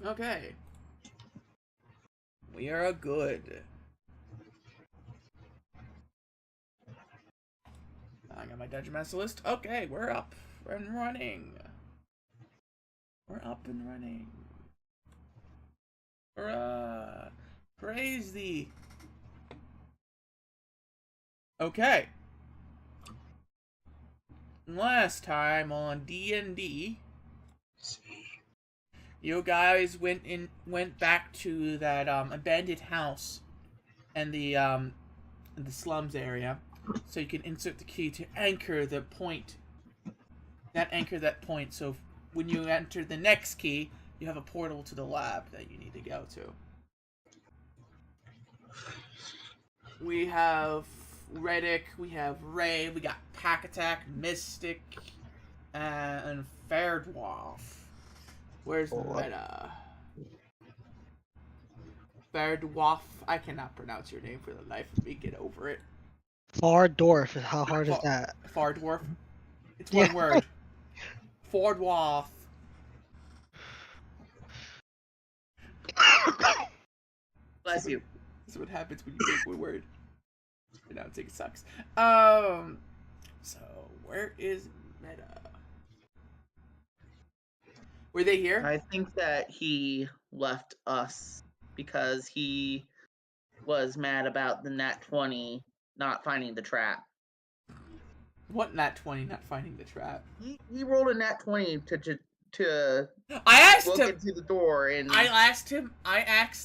Okay. We are good. I got my Dungeon Master list. Okay, we're up and running. We're up and running. Hurrah! Praise thee. Okay. Last time on D&D, you guys went back to that abandoned house and the slums area, so you can insert the key to anchor the point. Anchor that point. So when you enter the next key, you have a portal to the lab that you need to go to. We have Reddick, we have Ray, we got Pack Attack, Mystic, and Fairdwarf. Where's Meta? Fairdwarf. I cannot pronounce your name for the life of me. Get over it. Far Dwarf. How hard is that? Fairdwarf. It's one word. Fairdwarf. Bless you. This is what happens when you take one word. Pronouncing sucks. So where is Meta? Were they here? I think that he left us because he was mad about the nat 20 not finding the trap. What nat 20 not finding the trap? He rolled a nat 20 to I asked look him into the door, and I asked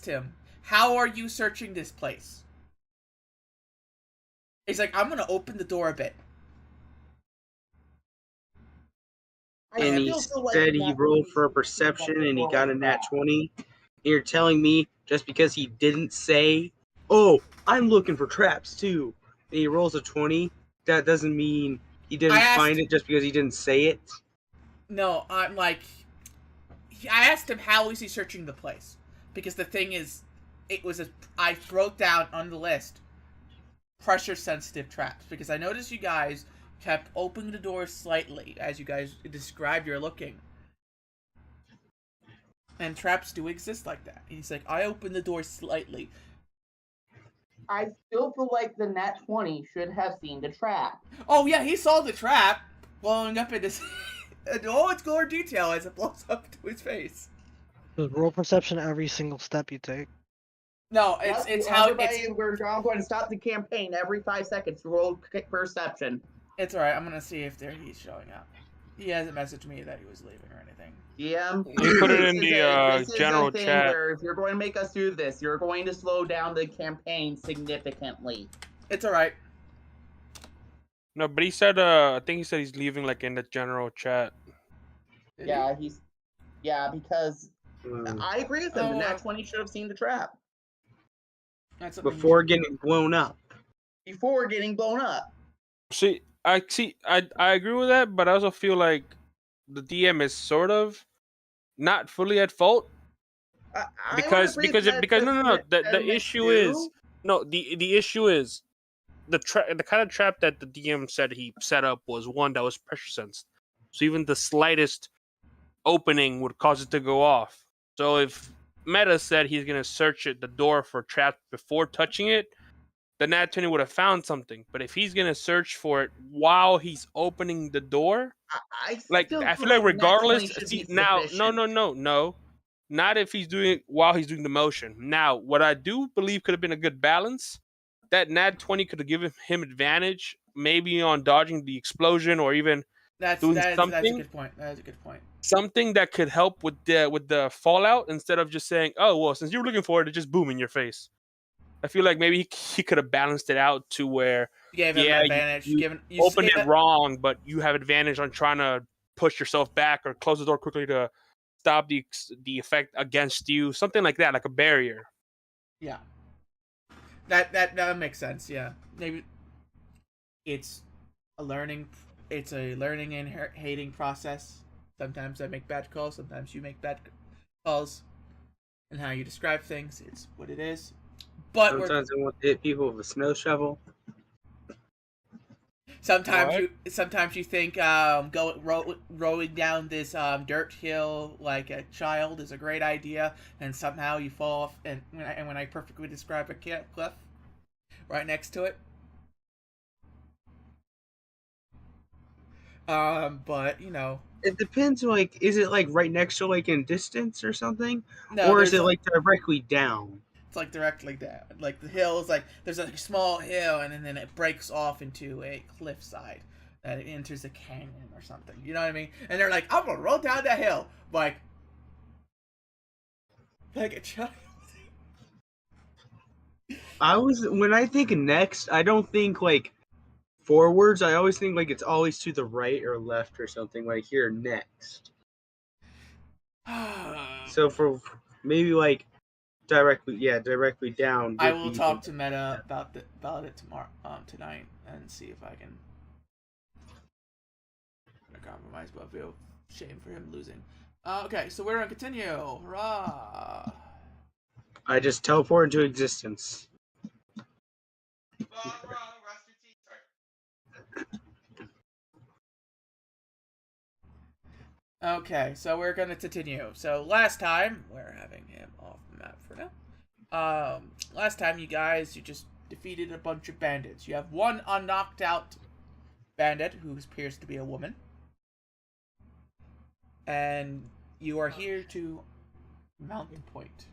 him, how are you searching this place? He's like, I'm gonna open the door a bit. And he said he rolled for a perception and he got a nat 20. You're telling me just because he didn't say, oh, I'm looking for traps too, and he rolls a 20, that doesn't mean he didn't find it just because he didn't say it? No, I'm like, I asked him how is he searching the place? Because the thing is, I wrote down on the list, pressure sensitive traps, because I noticed you guys kept opening the door slightly as you guys described you're looking. And traps do exist like that. And he's like, I opened the door slightly. I still feel like the nat 20 should have seen the trap. Oh yeah, he saw the trap blowing up in his oh, it's more detail as it blows up into his face. Just roll perception every single step you take. No, it's how we're going to stop the campaign every 5 seconds to roll perception. It's alright, I'm gonna see if he's showing up. He hasn't messaged me that he was leaving or anything. Yeah. You put it in the general chat. If you're going to make us do this, you're going to slow down the campaign significantly. It's alright. No, but he said, I think he said he's leaving, like, in the general chat. Yeah, because I agree with him. The nat 20 should have seen the trap. Before getting blown up. Before getting blown up. I agree with that, but I also feel like the DM is sort of not fully at fault. Because the issue is the issue is the kind of trap that the DM said he set up was one that was pressure sensed. So even the slightest opening would cause it to go off. So if Meta said he's gonna search the door for traps before touching it, the nat 20 would have found something. But if he's gonna search for it while he's opening the door, I feel like regardless. No. Not if he's doing it while he's doing the motion. Now, what I do believe could have been a good balance, that nat 20 could have given him advantage, maybe on dodging the explosion or even doing something. That's a good point. That's a good point. Something that could help with the fallout instead of just saying, "Oh, well, since you were looking for it just boom in your face." I feel like maybe he could have balanced it out to where him advantage. You opened it wrong, but you have advantage on trying to push yourself back or close the door quickly to stop the effect against you. Something like that, like a barrier. Yeah. That makes sense. Yeah, maybe it's a learning and hating process. Sometimes I make bad calls. Sometimes you make bad calls. And how you describe things, it's what it is. But sometimes I want to hit people with a snow shovel. Sometimes you think rowing down this dirt hill like a child is a great idea, and somehow you fall off. And when I perfectly describe a cliff right next to it. But you know, it depends. Like, is it like right next to like in distance or something, no, or is it like directly down? It's like directly down. Like the hill is like there's a small hill, and then it breaks off into a cliffside that it enters a canyon or something. You know what I mean? And they're like, I'm gonna roll down that hill, like a child. When I think next, I don't think like forwards. I always think like it's always to the right or left or something. Like here next. So for maybe like directly down. I will talk to Meta about it tomorrow, tonight, and see if I can compromise. But I feel shame for him losing. Okay, so we're gonna continue. Hurrah! I just teleport into existence. Okay, so we're gonna continue. So last time we're having him off the map for now. Last time you just defeated a bunch of bandits. You have one unknocked out bandit who appears to be a woman, and you are here to mount the point.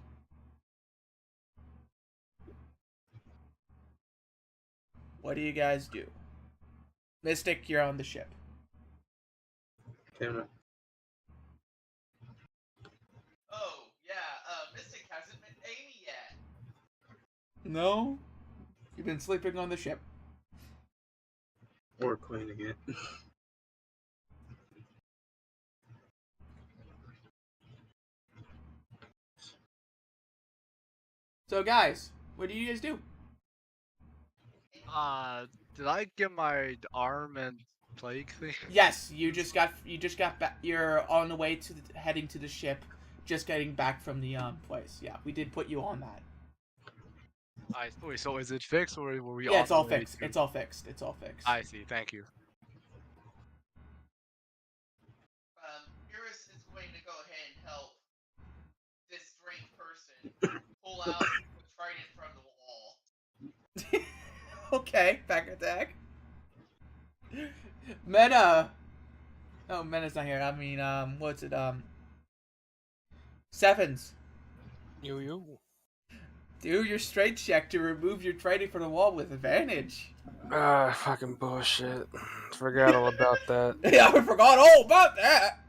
What do you guys do? Mystic, you're on the ship. Okay. Oh, yeah, Mystic hasn't met Amy yet. No? You've been sleeping on the ship. Or cleaning it. So guys, what do you guys do? Did I get my arm and plate clean? Yes, you just got back. You're on the way to heading to the ship, just getting back from the place. Yeah, we did put you on that. Wait, so is it fixed or were we? Yeah, it's all fixed. It's all fixed. It's all fixed. I see. Thank you. Iris is going to go ahead and help this strange person pull out the trident from the wall. Okay, back attack. Meta. Oh, Meta's not here. I mean, what's it? Sevens. Yo. Do your strength check to remove your trident from the wall with advantage. Fucking bullshit. Forgot all about that. Yeah, I forgot all about that.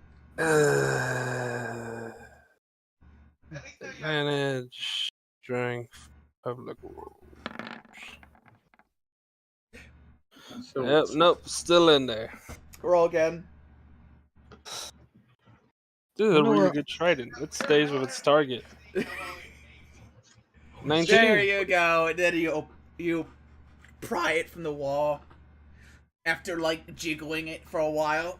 Advantage, strength, public rules. Yep, nope, still in there. Roll again. This is a really good trident. It stays with its target. 19. There you go. And then you pry it from the wall after like jiggling it for a while.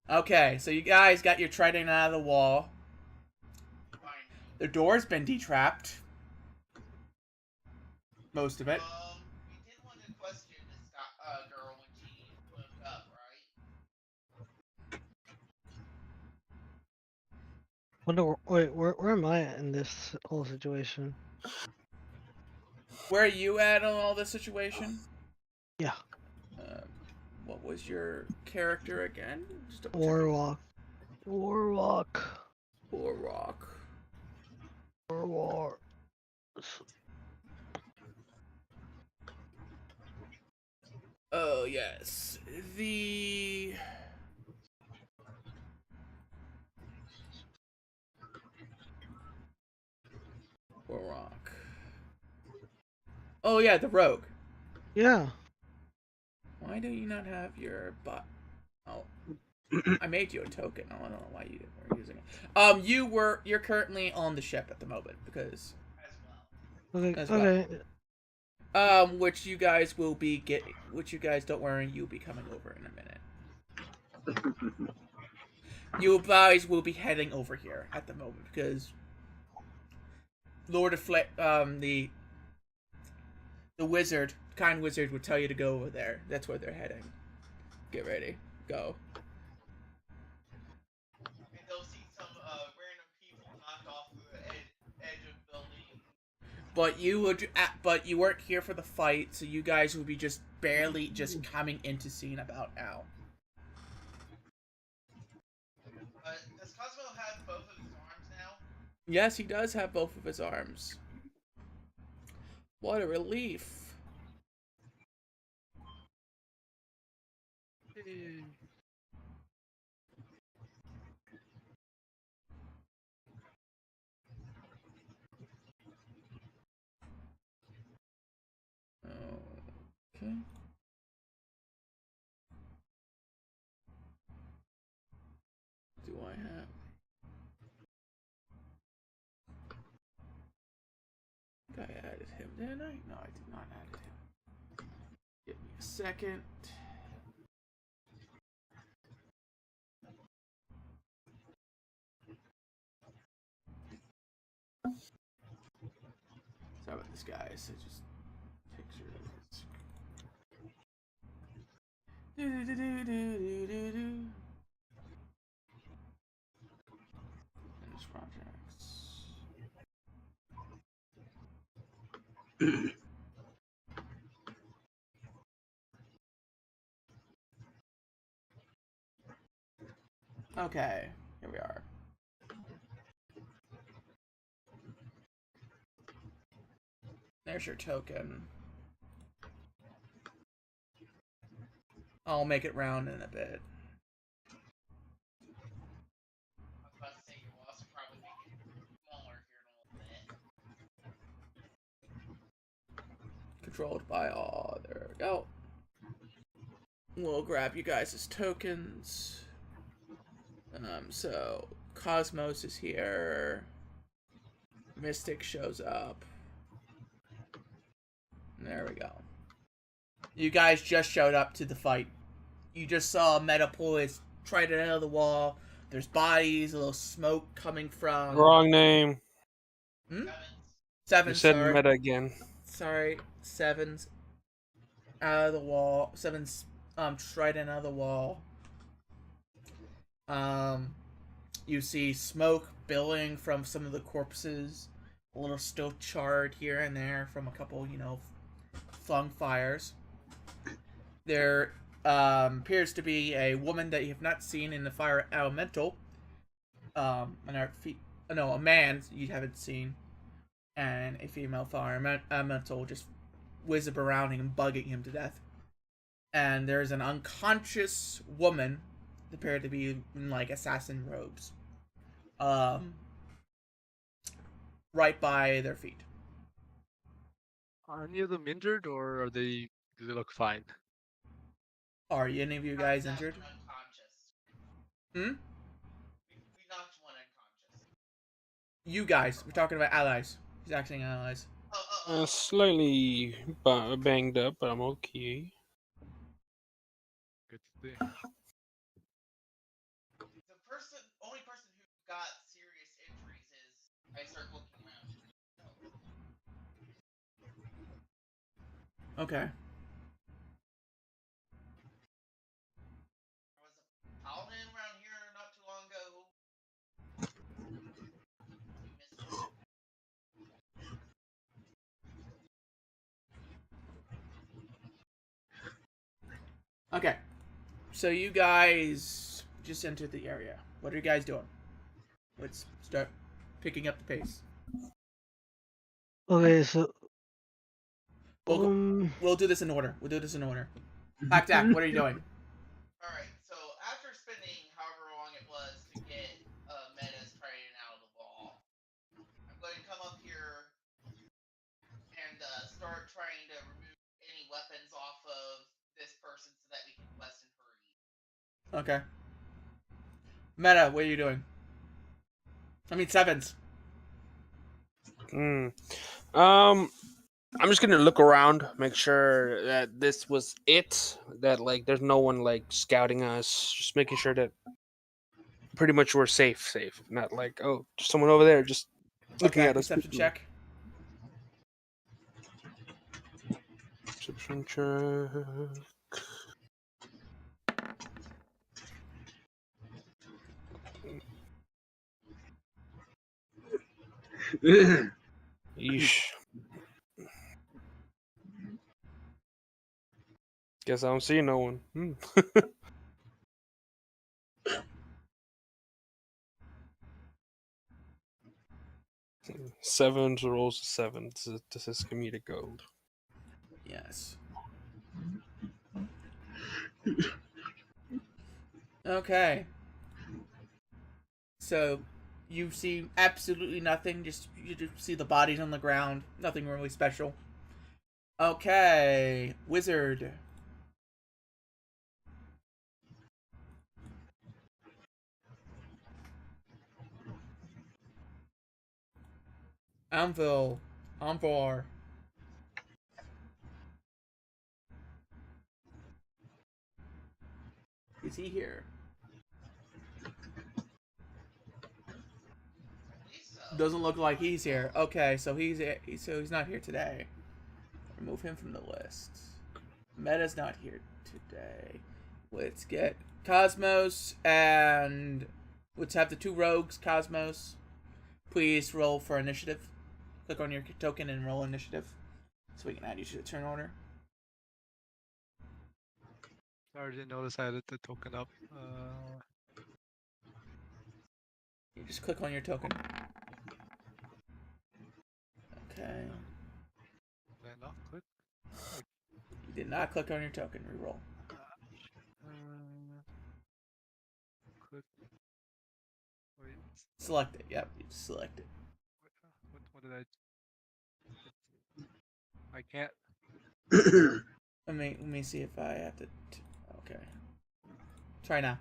Okay, so you guys got your trident out of the wall. The door's been detrapped. Most of it. We did want to question this girl when she woke up, right? Wait, where am I in this whole situation? Where are you at on all this situation? Yeah. What was your character again? Just Warlock. Oh, yes. The... Warlock. Oh, yeah, the rogue. Yeah. Why do you not have your bot? Oh, I made you a token. I don't know why you were using it. You're currently on the ship at the moment because Okay. which you guys will be getting. Which you guys don't worry, you'll be coming over in a minute. You guys will be heading over here at the moment because Lord of the wizard, kind wizard, would tell you to go over there. That's where they're heading. Get ready, go. And they'll see some random people knocked off the edge of building. But you weren't here for the fight, so you guys would be just barely just coming into scene about now. Does Cosmo have both of his arms now? Yes, he does have both of his arms. What a relief. Okay. Do I have... I added him, didn't I? No, I did not add him. Give me a second. Sorry about this, guys. I just picture Finish projects. Okay, here we are. There's your token. I'll make it round in a bit. I was about to say you'll also probably make it smaller here in a little bit. Controlled by all. There we go. We'll grab you guys' tokens. So Cosmos is here. Mystic shows up. There we go. You guys just showed up to the fight. You just saw Meta pull his trident out of the wall. There's bodies, a little smoke coming from... Wrong name. Sevens, You said sorry. Meta again. Sorry, Sevens. Out of the wall. Sevens, trident out of the wall. You see smoke billowing from some of the corpses. A little still charred here and there from a couple, flung fires. There appears to be a woman that you have not seen in the fire elemental. A man you haven't seen, and a female fire elemental just whizzing around him, bugging him to death. And there's an unconscious woman, appeared to be in like assassin robes, right by their feet. Are any of them injured, or do they look fine? Are any of you guys injured? Unconscious. Hmm? We knocked one unconscious. You guys. We're talking about allies. He's acting allies. Slightly banged up, but I'm okay. Good to see. The only person who got serious injuries is I start looking around. Okay. There was a paladin around here not too long ago. We missed him. Okay. So you guys just entered the area. What are you guys doing? Let's start picking up the pace. Okay, so We'll do this in order. Blackjack, what are you doing? Alright, so after spending however long it was to get Meta's trident out of the wall, I'm going to come up here and start trying to remove any weapons off of this person so that we can lessen her heat. Okay. Meta, what are you doing? I mean, Sevens. I'm just gonna look around, make sure that this was it. That like there's no one like scouting us. Just making sure that pretty much we're safe. Not like, oh, there's someone over there just looking at us. Perception check. Perception check. Yeesh. Guess I don't see no one. Seven rolls a 7. This is comedic gold. Yes. Okay. So, you see absolutely nothing. You just see the bodies on the ground. Nothing really special. Okay, wizard. Anvil. Anvar. Is he here? Doesn't look like he's here. Okay, so he's not here today. Remove him from the list. Meta's not here today. Let's get Cosmos and let's have the 2 rogues. Cosmos, please roll for initiative. Click on your token and roll initiative, so we can add you to the turn order. Sorry, I didn't notice I had the token up. You just click on your token. Okay. Did I not click? You did not click on your token. Reroll. Click. Wait. Select it. Yep, you just select it. What did I can't. Let me see if I have to. Okay. Try now.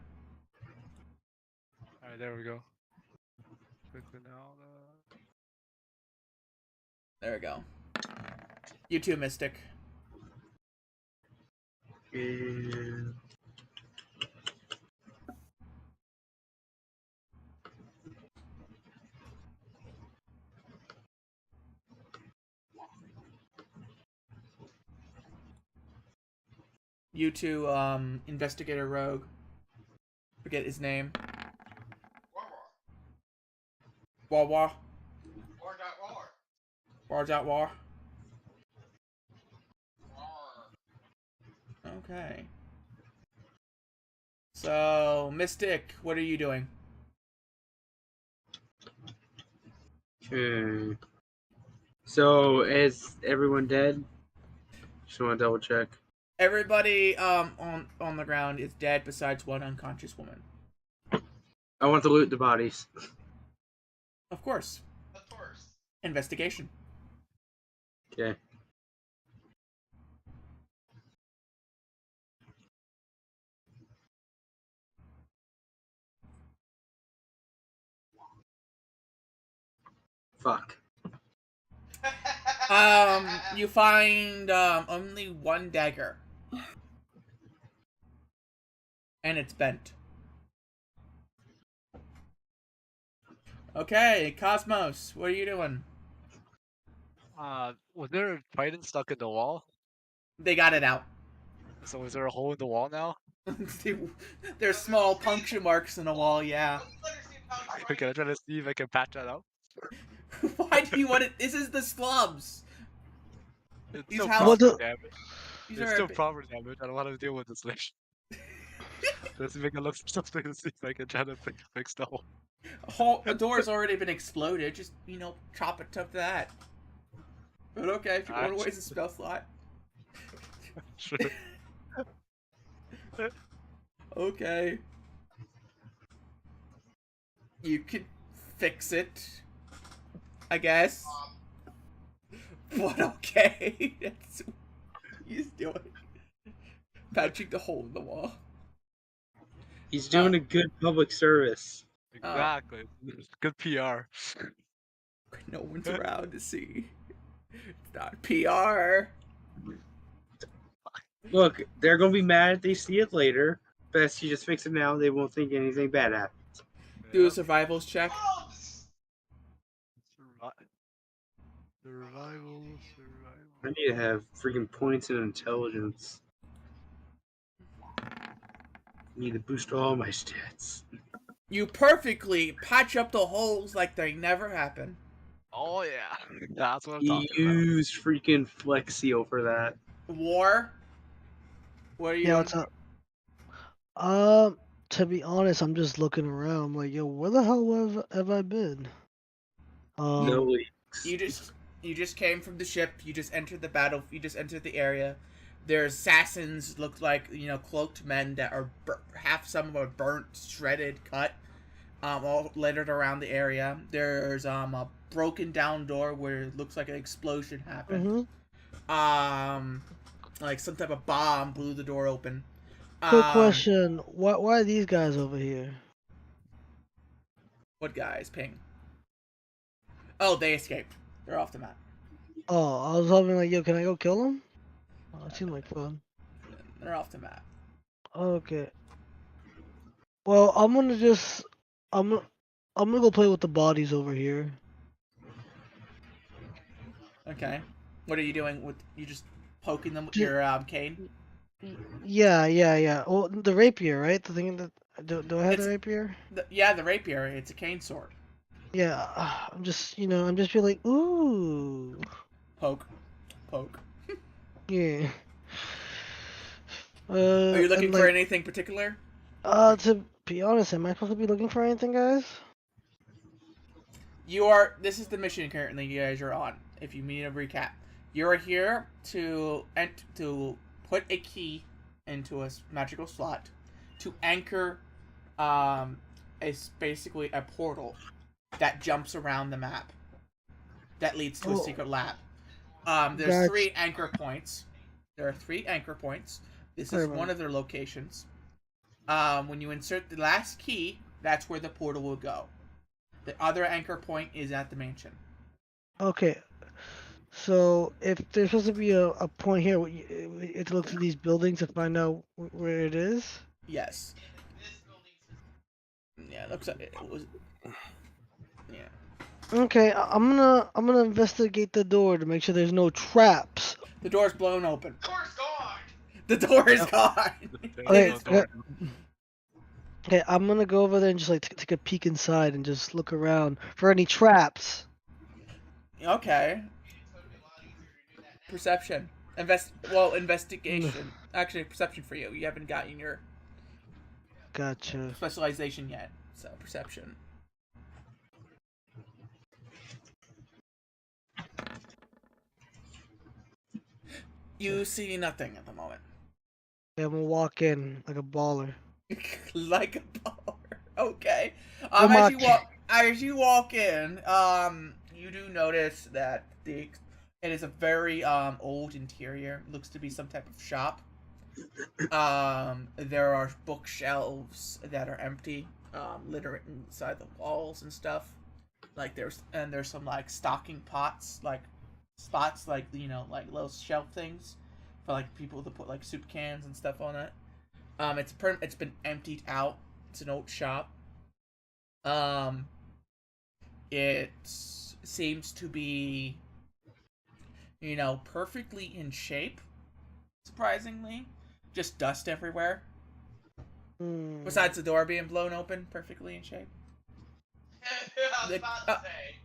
Alright, there we go. Click it now. There we go. You too, Mystic. You two, investigator rogue. Forget his name. War. War. Okay. So, Mystic, what are you doing? Okay. So, is everyone dead? Just want to double check. Everybody on the ground is dead besides one unconscious woman. I want to loot the bodies. Of course. Investigation. Okay. Fuck. You find only one dagger. And it's bent. Okay, Cosmos, what are you doing? Was there a trident stuck in the wall? They got it out. So is there a hole in the wall now? There's small puncture marks in the wall, yeah. Can I try to see if I can patch that up? Why do you want it? This is the slums. It's These still houses- property damage. These It's are still property damage. I don't want to deal with this later. Let's make a look for something to see if I can try to fix the hole. a door's already been exploded. Just, chop it to that. But okay, if you want to waste a spell slot. Sure. Okay. You could fix it, I guess. But okay. That's what he's doing. Patching the hole in the wall. He's doing a good public service. Exactly. Good PR. No one's around to see. It's not PR. Look, they're gonna be mad if they see it later. Best you just fix it now. They won't think anything bad happens. Do a survivals check. Survival. I need to have freaking points in intelligence. I need to boost all my stats. You perfectly patch up the holes like they never happened. Oh yeah, that's what I'm He talking about. used freaking Flex Seal for that. War? What are you Yeah, doing? what's up? To be honest, I'm just looking around. I'm like, yo, where the hell have I been? No leaks. You just came from the ship. You just entered the battle. You just entered the area. There's assassins, look like cloaked men that are half some are burnt, shredded, cut, all littered around the area. There's a broken down door where it looks like an explosion happened. Like some type of bomb blew the door open. Quick question: why are these guys over here? What guys? Ping. Oh, they escaped. They're off the map. Oh, I was hoping like, yo, can I go kill them? Oh, it seemed like fun. They're off the map. Okay. Well, I'm gonna go play with the bodies over here. Okay. What are you doing with you just poking them with Ju- your cane? Yeah. Well, the rapier, right? The thing that do I have It's- the rapier? Yeah, the rapier. It's a cane sword. Yeah. I'm just feeling like, ooh. Poke. Yeah. Are you looking And for like, anything particular? to be honest, am I supposed to be looking for anything, guys? You are. This is the mission currently you guys are on. If you need a recap, you are here to put a key into a magical slot to anchor. It's basically a portal that jumps around the map that leads to a secret lab. There's Gotcha. 3 anchor points. There are 3 anchor points. This is one of their locations. When you insert the last key, that's where the portal will go. The other anchor point is at the mansion. Okay. So if there's supposed to be a point here, you have to look through these buildings to find out where it is. Yes. This building's Yeah, it looks like it was. Yeah. Okay, I'm gonna investigate the door to make sure there's no traps. The door's blown open. door's gone. The door is gone. Okay, no door. okay, I'm gonna go over there and just like take a peek inside and just look around for any traps. Okay. It's gonna be a lot easier to do that now. Perception. Investigation. Actually, perception for you. You haven't gotten your Gotcha. specialization yet, so perception. You see nothing at the moment. Yeah, I'm gonna walk in like a baller. Like a baller. Okay. With my As you walk in, you do notice that it is a very old interior. It looks to be some type of shop. There are bookshelves that are empty, littering inside the walls and stuff. Like there's some like stocking pots, like spots, like like little shelf things for like people to put like soup cans and stuff on it. It's been emptied out. It's an old shop. It seems to be, perfectly in shape. Surprisingly, just dust everywhere. Besides the door being blown open, perfectly in shape. I was about to say.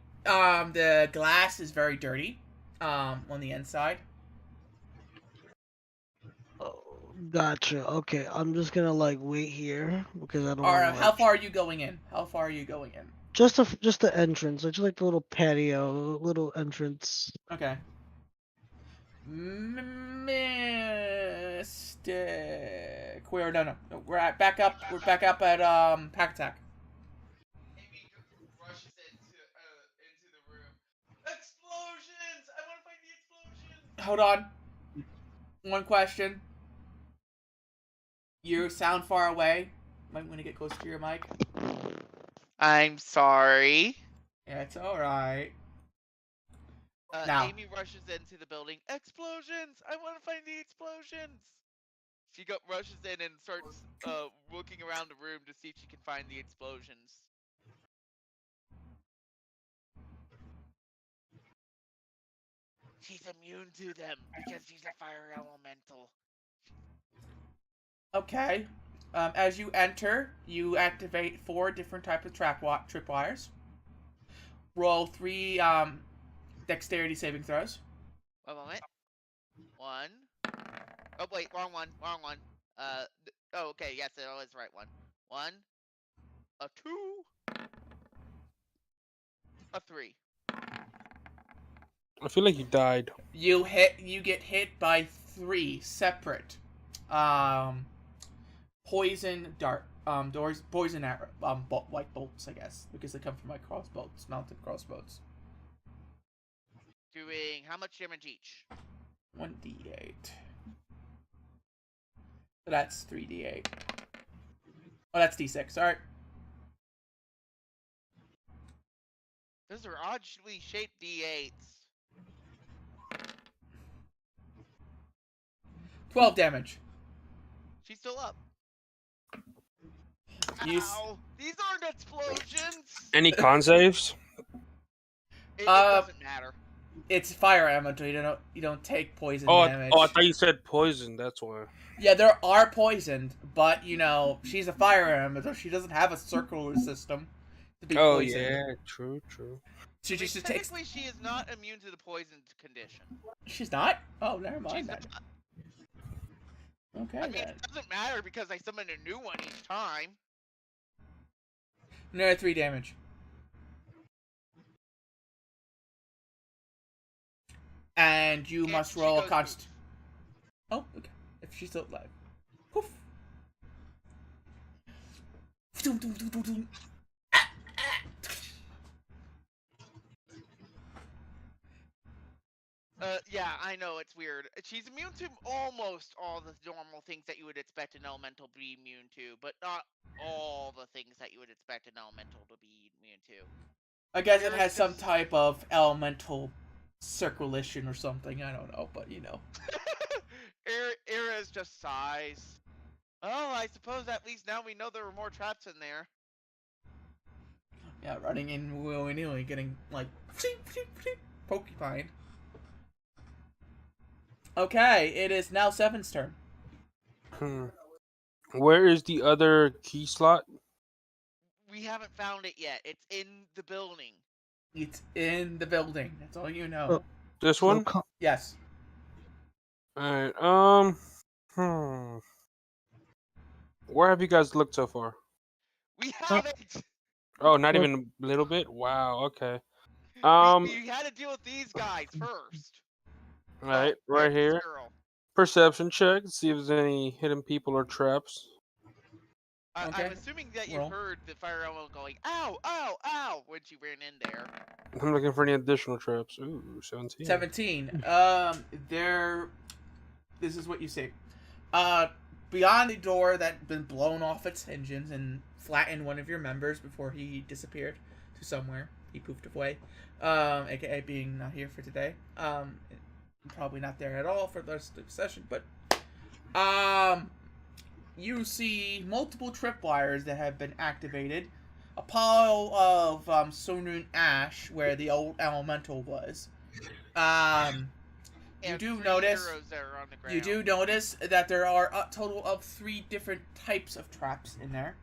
The glass is very dirty. On the inside. Gotcha. Okay, I'm just gonna like wait here because I don't. Alright, how far are you going in? Just the entrance, like just like the little patio, little entrance. Okay. Mystic. We're no. We're back up. We're back up at Pack Attack. Amy rushes into the room. Explosions! I want to find the explosions. Hold on. One question. You sound far away. Might want to get closer to your mic. I'm sorry. Yeah, it's alright. Now. Amy rushes into the building. Explosions! I want to find the explosions! She rushes in and starts looking around the room to see if she can find the explosions. She's immune to them because she's a fire elemental. Okay. As you enter, you activate 4 different types of tripwires. Roll 3 dexterity saving throws. 1 moment. 1. Oh wait, wrong one. Oh, okay. Yes, it was right one. 1, a 2, a 3. I feel like you died. You get hit by 3 separate poison dart poison arrow white bolts, I guess, because they come from my crossbows, mounted crossbows. Doing how much damage each? 1d8. So that's 3d8. Oh, that's d6. All right. Those are oddly shaped D8s. 12 damage. She's still up. You Ow! These aren't explosions! Any con saves? It doesn't matter. It's fire elemental. You don't take poison damage. Oh, I thought you said poison. That's why. Yeah, there are poisoned, but she's a fire elemental. She doesn't have a circular system to be poisoned. Yeah, true. She just takes. Technically, she is not immune to the poison condition. She's not? Oh, never mind. She's Then. not. Okay, I mean, then. it doesn't matter because I summon a new one each time. Another 3 damage. And you must roll a const. Oh, okay. If she's still alive. Poof. Yeah, I know, it's weird. She's immune to almost all the normal things that you would expect an elemental to be immune to, but not all the things that you would expect an elemental to be immune to. I guess it has some type of elemental circulation or something. I don't know, but Era is just sighs. Oh, I suppose at least now we know there were more traps in there. Yeah, running in willy-nilly, getting like porcupine. Okay, it is now Seven's turn. Where is the other key slot? We haven't found it yet. It's in the building. It's in the building. That's all you know. This one? Yes. Alright, Where have you guys looked so far? We haven't! Oh, not even a little bit? Wow, okay. We had to deal with these guys first. Alright, right here. Girl. Perception check, see if there's any hidden people or traps. I'm assuming that you heard the fire elemental going, ow, ow, ow, when she ran in there. I'm looking for any additional traps. Ooh, 17. 17. This is what you see. Beyond the door that been blown off its hinges and flattened one of your members before he disappeared to somewhere. He poofed away. AKA being not here for today. Probably not there at all for the rest of the session, but you see multiple tripwires that have been activated. A pile of Sonun ash where the old elemental was. You do notice that there are a total of 3 different types of traps in there.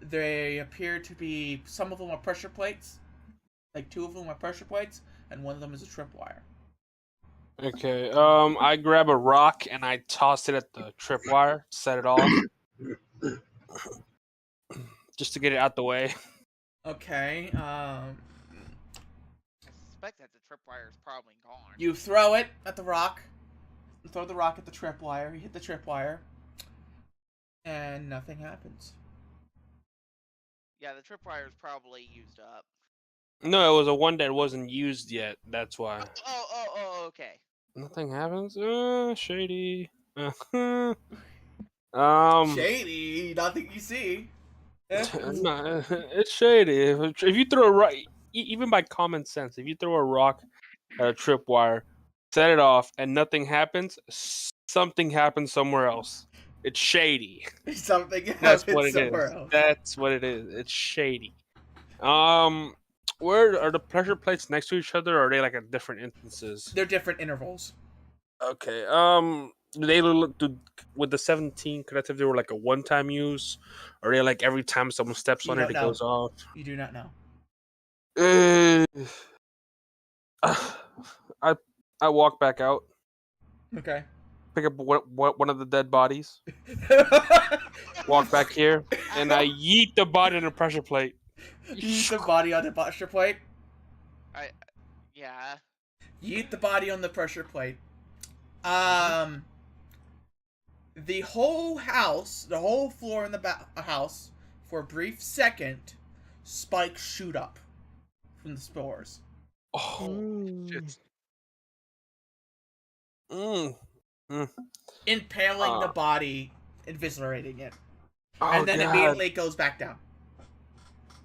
They appear to be, some of them are pressure plates. Like 2 of them are pressure plates, and 1 of them is a tripwire. Okay, I grab a rock and I toss it at the tripwire, set it off. Just to get it out the way. Okay, I suspect that the tripwire is probably gone. You throw it at the rock. You throw the rock at the tripwire. You hit the tripwire. And nothing happens. Yeah, the tripwire is probably used up. No, it was a one that wasn't used yet. That's why. Oh, okay. Nothing happens? Shady. Shady, nothing you see. No, it's shady. If you throw a rock, even by common sense, if you throw a rock at a tripwire, set it off, and nothing happens, something happens somewhere else. It's shady. Something That's happens what it somewhere is. else. That's what it is. It's shady. Where are the pressure plates next to each other, or are they like at different instances? They're different intervals. Okay. Do they with the 17 connectivity were like a one-time use, or are they like every time someone steps You on it, don't it know. goes off? You do not know. I walk back out, Okay. pick up one of the dead bodies, walk back here, and I yeet the body in a pressure plate. Yeet the body on the pressure plate. Yeah. Yeet the body on the pressure plate. The whole house, the whole floor in the house, for a brief second, spikes shoot up from the spores. Oh, Shit. Impaling the body, eviscerating it. Oh, And then God. immediately it goes back down.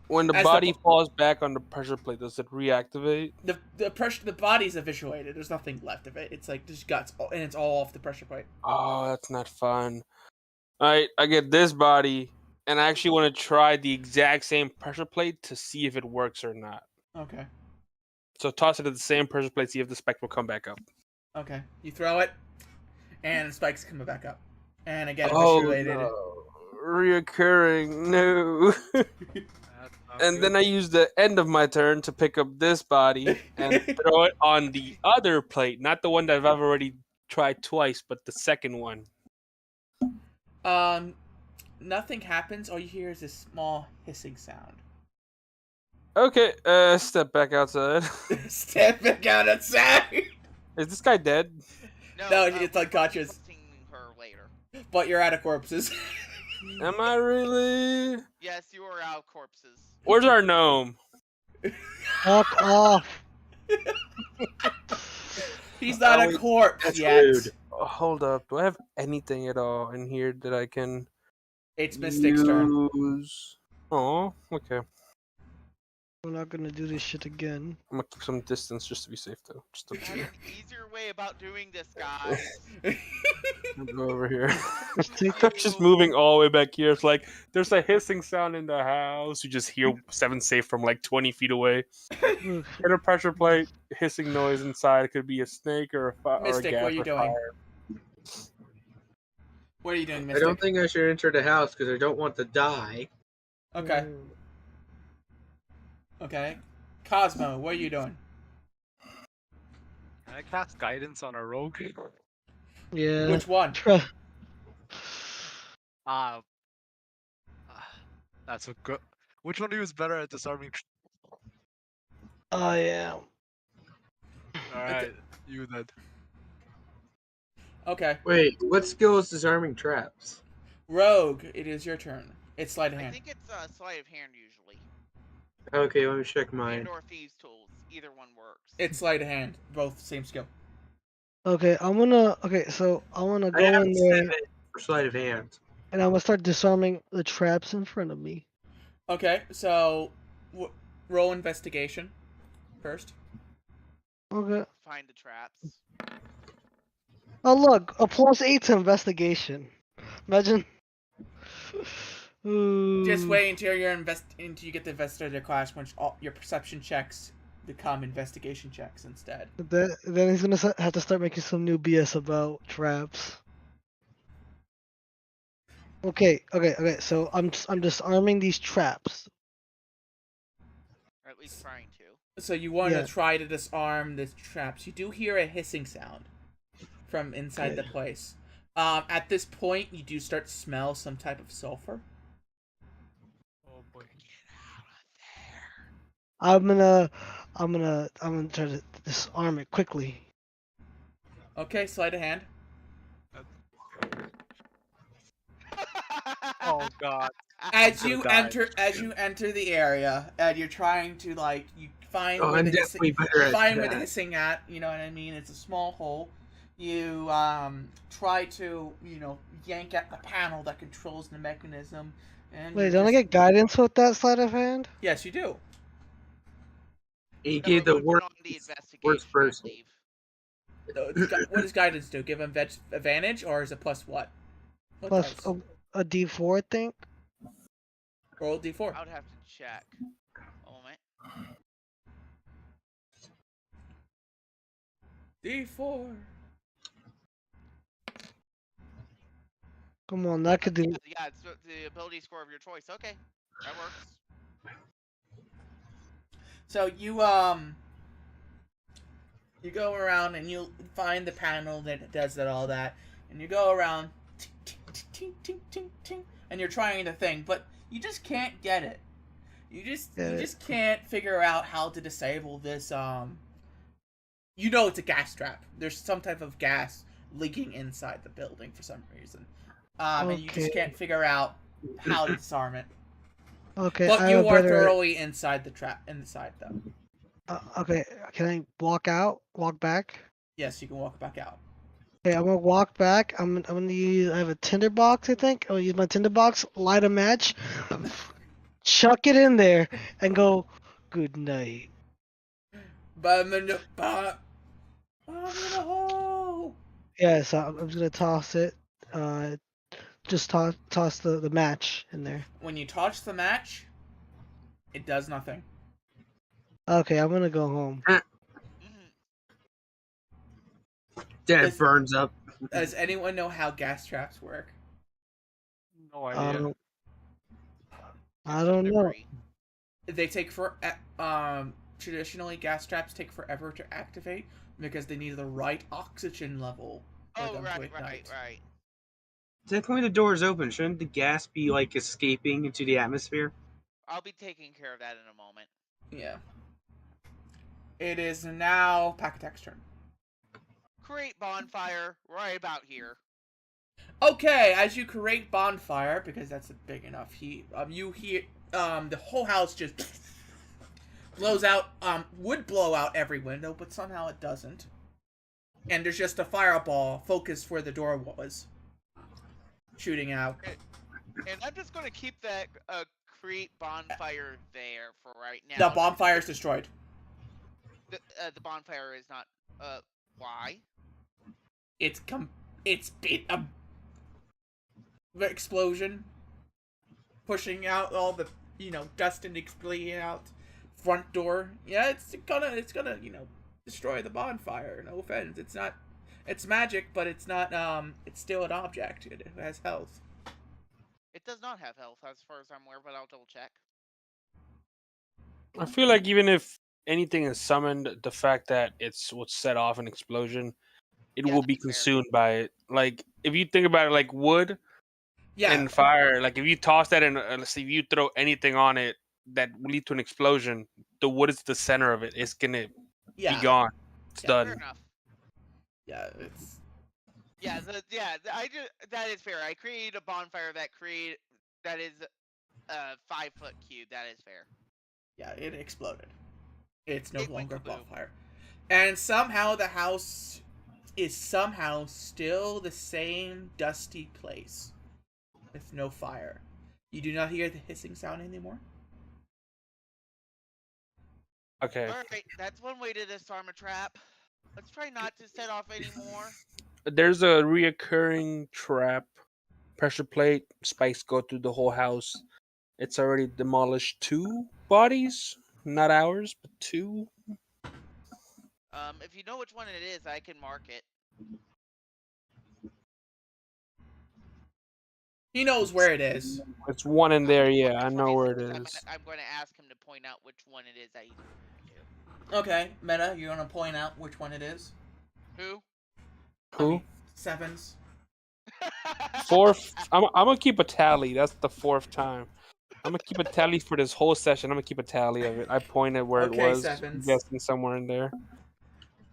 When the As body falls back on the pressure plate, does it reactivate? The body's eviscerated. There's nothing left of it. It's like just guts, and it's all off the pressure plate. Oh, that's not fun. Alright, I get this body, and I actually want to try the exact same pressure plate to see if it works or not. Okay. So toss it at the same pressure plate, see if the spike will come back up. Okay. You throw it, and the spike's coming back up. And again, eviscerated. eviscerated. No. Reoccurring, no. And then I use the end of my turn to pick up this body and throw it on the other plate, not the one that I've already tried twice, but the second one. Nothing happens. All you hear is a small hissing sound. Okay, step back outside. Step back outside. Is this guy dead? No, it's unconscious. Her later. But you're out of corpses. Am I really? Yes, you are out of corpses. Where's our gnome? Fuck off. He's not a corpse That's yet. rude. Oh, hold up. Do I have anything at all in here that I can It's Mystic's turn. use? Oh, okay. We're not gonna do this shit again. I'm gonna keep some distance just to be safe, though. Just to There's an easier way about doing this, guys. go over here. Mystic, Just moving all the way back here. It's like there's a hissing sound in the house. You just hear 7 safe from like 20 feet away. Hit a pressure plate, hissing noise inside. It could be a snake or a Mystic, gas what are you or doing? fire. What are you doing, I Mystic? don't think I should enter the house because I don't want to die. Okay. Okay. Cosmo, what are you doing? Can I cast guidance on a rogue? Yeah. Which one? That's a good. Which one of you is better at disarming? I am. Alright, you then. Okay. Wait, what skill is disarming traps? Rogue, it is your turn. It's sleight of I hand. think it's sleight of hand usually. Okay, let me check mine. And or thieves' tools. Either one works. It's sleight of hand. Both same skill. Okay, I'm gonna. Okay, so I'm gonna go I have in there 7 for sleight of hand. and I'm gonna start disarming the traps in front of me. Okay, so roll investigation first. Okay. Find the traps. Oh look, a +8 to investigation. Imagine. Just Ooh. wait until you get the investigator class, when all your perception checks become investigation checks instead. Then he's gonna have to start making some new BS about traps. Okay. So I'm disarming these traps. Or at least trying to. So you want to try to disarm the traps. You do hear a hissing sound from inside the place. At this point, you do start to smell some type of sulfur. Oh boy. I'm gonna try to disarm it quickly. Okay, sleight of hand. Oh god. As you enter the area, and you're trying to you find where I'm the definitely better at where the that. hissing at. You know what I mean? It's a small hole. You try to yank at the panel that controls the mechanism. And Wait, don't I get guidance with that sleight of hand? Yes, you do. He gave the worst person. What does guidance do? Give him advantage, or is it plus what? Plus a D4, I think. Roll D4. I would have to check. A moment. D4. Come on, that could do. Yeah, it's the ability score of your choice. Okay, that works. So you go around and you find the panel that does all that, and you go around, ting, ting, ting, ting, ting, ting, and you're trying the thing, but you just can't get it. You just can't figure out how to disable this. You know it's a gas trap. There's some type of gas leaking inside the building for some reason, and you just can't figure out how to disarm it. Okay, But you are thoroughly inside the trap. Inside though. Okay, can I walk back? Yes, you can walk back out. Okay, I'm gonna walk back. I'm gonna use. I have a tinderbox, I think. I'll use my tinderbox, light a match, chuck it in there, and go. Good night. Bomb in the hole. Yeah, so I'm just gonna toss it. Just toss the match in there. When you toss the match, it does nothing. Okay, I'm gonna go home. It burns up. Does anyone know how gas traps work? No idea. I don't know. They take traditionally gas traps take forever to activate because they need the right oxygen level for them to ignite. Right. Technically, the door is open. Shouldn't the gas be like escaping into the atmosphere? I'll be taking care of that in a moment. Yeah. It is now Pack Attack's turn. Create bonfire right about here. Okay, as you create bonfire, because that's a big enough heat, you hear the whole house just blows out. Would blow out every window, but somehow it doesn't. And there's just a fireball focused where the door was, shooting out. And I'm just going to keep that create bonfire there for right now. The bonfire is destroyed. The bonfire is not. Why? It's been a explosion, pushing out all the dust and exploding out front door. Yeah, it's gonna destroy the bonfire. No offense, it's magic, but it's not. It's still an object. It has health. It does not have health as far as I'm aware, but I'll double check. I feel like even if anything is summoned, the fact that it's what set off an explosion, it will be consumed by it. Like, if you think about it, like wood and fire, like if you toss that in, let's see, if you throw anything on it that will lead to an explosion, the wood is the center of it. It's gonna be gone. It's done. Fair enough. Yeah, it's. That is fair. I created a bonfire that is 5 foot cube. That is fair. Yeah, it exploded. It's no longer a bonfire. And somehow the house is somehow still the same dusty place with no fire. You do not hear the hissing sound anymore. Okay. Alright, that's one way to disarm a trap. Let's try not to set off anymore. There's a reoccurring trap. Pressure plate. Spikes go through the whole house. It's already demolished 2 bodies. Not ours, but 2. If you know which one it is, I can mark it. He knows where it is. It's one in there, yeah. I know where it is. I'm going to ask him to point out which one it is that he's referring to. Okay, Meta, you're going to point out which one it is? Who? Sevens. 4th. I'm going to keep a tally. That's the 4th time. I'm going to keep a tally for this whole session. I'm going to keep a tally of it. I pointed where it was. Sevens. I'm guessing somewhere in there.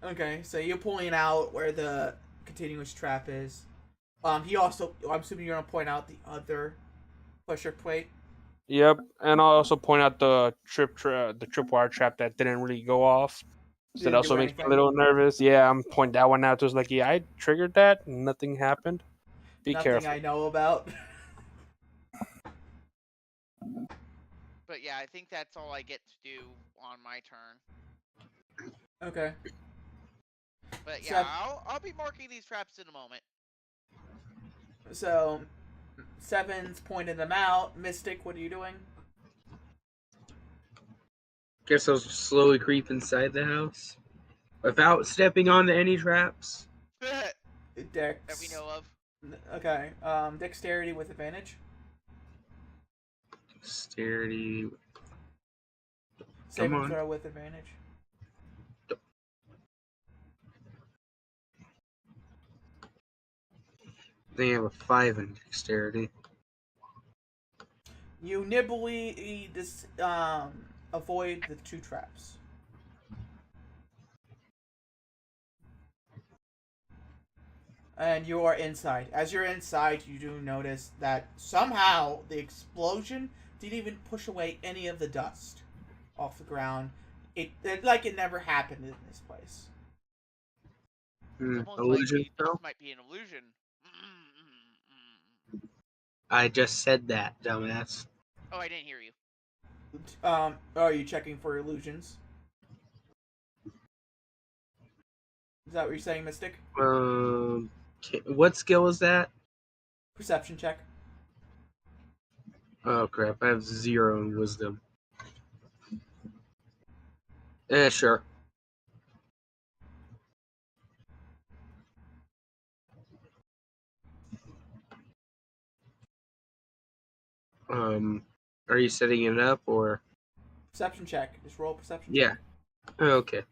Okay, so you point out where the continuous trap is. He also, I'm assuming you're going to point out the other pusher plate. Yep, and I'll also point out the tripwire trap that didn't really go off. So that also makes me a little nervous. Yeah, I'm pointing that one out. Just like, yeah, I triggered that. Nothing happened. Be careful. Nothing I know about. But yeah, I think that's all I get to do on my turn. Okay. But yeah, I'll be marking these traps in a moment. So, Sevens pointed them out. Mystic, what are you doing? Guess I'll slowly creep inside the house. Without stepping onto any traps. that Dex. we know of. Okay. Dexterity with advantage. Dexterity. Saving on. throw with advantage. They have a 5 in dexterity. You nimbly avoid the 2 traps. And you are inside. As you're inside, you do notice that somehow the explosion didn't even push away any of the dust off the ground. It like it never happened in this place. It's almost Illusion like spell? this might be an illusion. I just said that, dumbass. Oh, I didn't hear you. Are you checking for illusions? Is that what you're saying, Mystic? What skill is that? Perception check. Oh crap! I have 0 in wisdom. Sure. Are you setting it up or? Perception check. Just roll perception Yeah. check. Okay.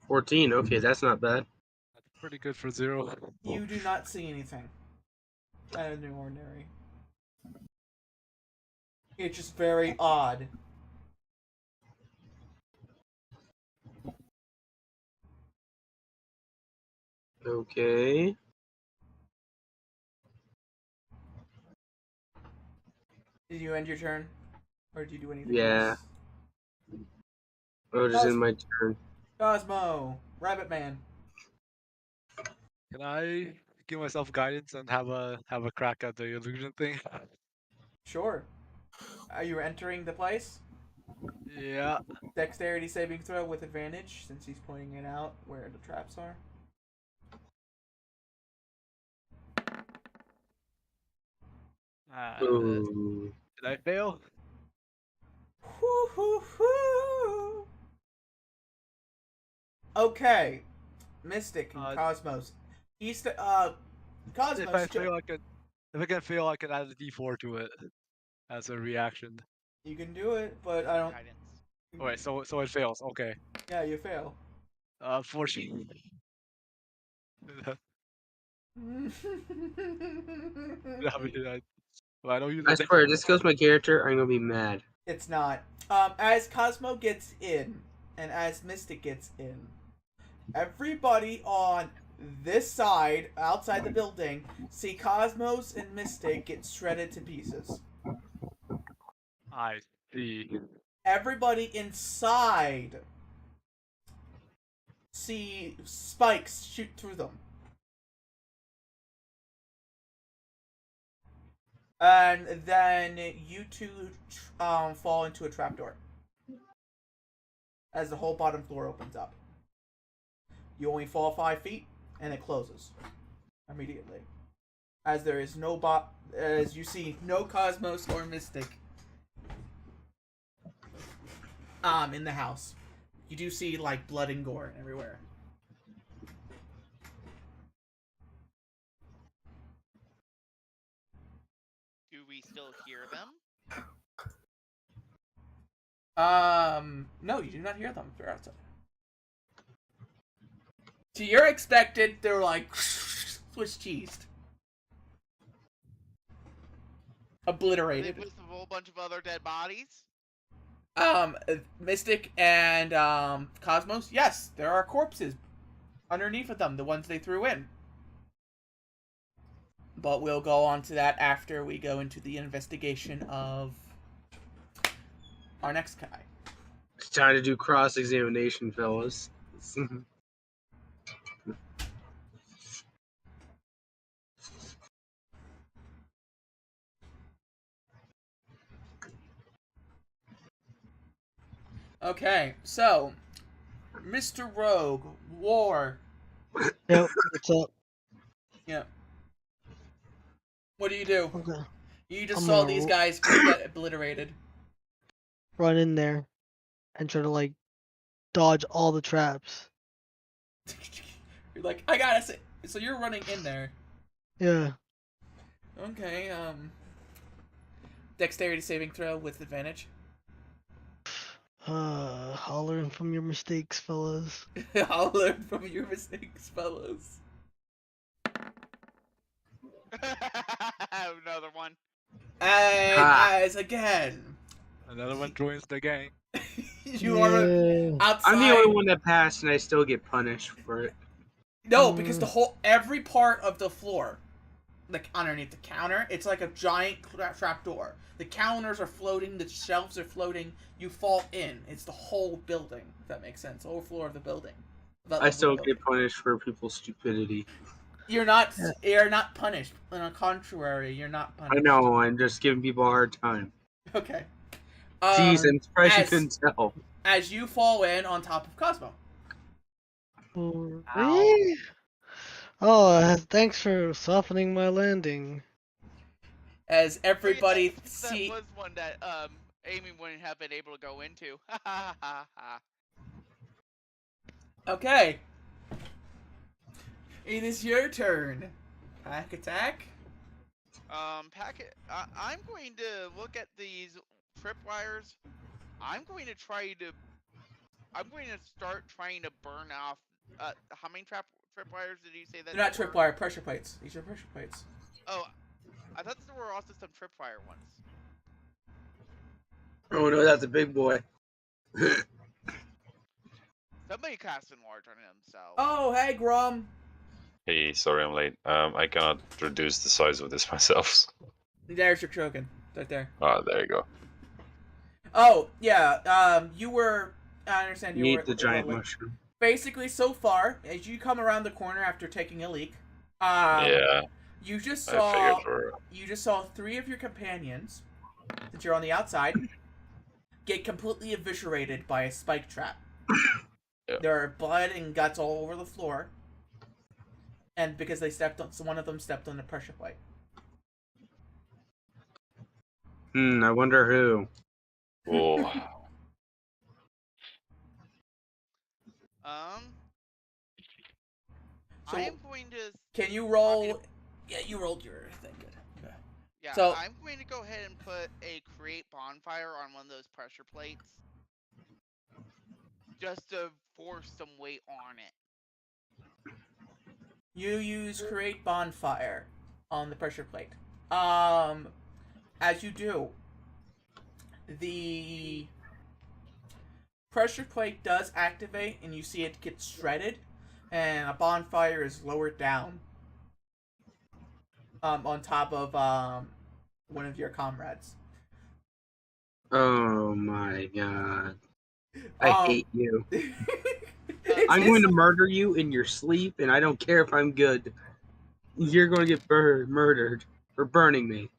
14. Okay, that's not bad. That's pretty good for 0. You do not see anything out of the ordinary. It's just very odd. Okay. Did you end your turn? Or did you do anything Yeah. else? Oh, just in my turn. Cosmo! Rabbit Man. Can I give myself guidance and have a crack at the illusion thing? Sure. Are you entering the place? Yeah. Dexterity saving throw with advantage, since he's pointing it out where the traps are. Ooh. Did I fail? Woo-hoo-hoo. Okay. Mystic and Cosmos. Cosmos. If I fail, I can. If I can fail, I can add a D4 to it as a reaction. You can do it, but I don't. Guidance. Alright, so it fails. Okay. Yeah, you fail. 14. I don't use I swear, this kills my character, I'm gonna be mad. It's not. As Cosmo gets in, and as Mystic gets in, everybody on this side, outside the building, see Cosmos and Mystic get shredded to pieces. I see. Everybody inside see spikes shoot through them. And then you two fall into a trapdoor as the whole bottom floor opens up. You only fall 5 feet, and it closes immediately. As there is no as you see no Cosmos or Mystic in the house. You do see like blood and gore everywhere. Do we still hear them? No, you do not hear them. They're outside. To your expected, they're like Swiss cheesed. Obliterated. With a whole bunch of other dead bodies? Mystic and Cosmos, yes, there are corpses underneath of them, the ones they threw in. But we'll go on to that after we go into the investigation of our next guy. It's time to do cross-examination, fellas. Okay, so Mr. Rogue, War. Yep, what's up? Yeah. What do you do? Okay. You just I'm saw gonna these guys get obliterated. Run in there and try to like dodge all the traps. You're like, I gotta say. So you're running in there. Yeah. Okay. Dexterity saving throw with advantage. I'll learn from your mistakes, fellas. I'll learn from your mistakes, fellas. Another one. And guys, again. Another one joins the gang. You are outside. I'm the only one that passed, and I still get punished for it. No, because every part of the floor, like underneath the counter, it's like a giant trap door. The counters are floating, the shelves are floating. You fall in. It's the whole building. If that makes sense. The whole floor of the building. I still get punished for people's stupidity. You're not. You're not punished. On the contrary, you're not punished. I know. I'm just giving people a hard time. Okay. Jeez, I'm surprised you couldn't tell. As you fall in on top of Cosmo. Really? Oh, thanks for softening my landing. As everybody that was one that Amy wouldn't have been able to go into. Okay. It is your turn. Pack attack. I'm going to look at these tripwires. I'm going to start trying to burn off. How many tripwires did you say that? They're not tripwire, pressure plates. These are pressure plates. Oh, I thought there were also some tripwire ones. Oh no, that's a big boy. Somebody cast enlarge on himself. Oh, hey, Grum. Hey, sorry I'm late. I cannot reduce the size of this myself. There's your token, right there. Ah, there you go. Oh, yeah. You were. I understand you were. Eat the giant mushroom. Basically, so far, as you come around the corner after taking a leak, yeah. You just saw 3 of your companions, since you're on the outside, get completely eviscerated by a spike trap. Yeah. There are blood and guts all over the floor, and because they one of them stepped on the pressure plate. I wonder who. Oh. So, I am going to. Can you roll? Yeah, you rolled your thing. Good. Okay. Yeah, so, I'm going to go ahead and put a create bonfire on one of those pressure plates, just to force some weight on it. You use create bonfire on the pressure plate. As you do, the pressure plate does activate, and you see it get shredded, and a bonfire is lowered down on top of one of your comrades. Oh my god. I hate you. I'm going to murder you in your sleep, and I don't care if I'm good. You're going to get murdered for burning me.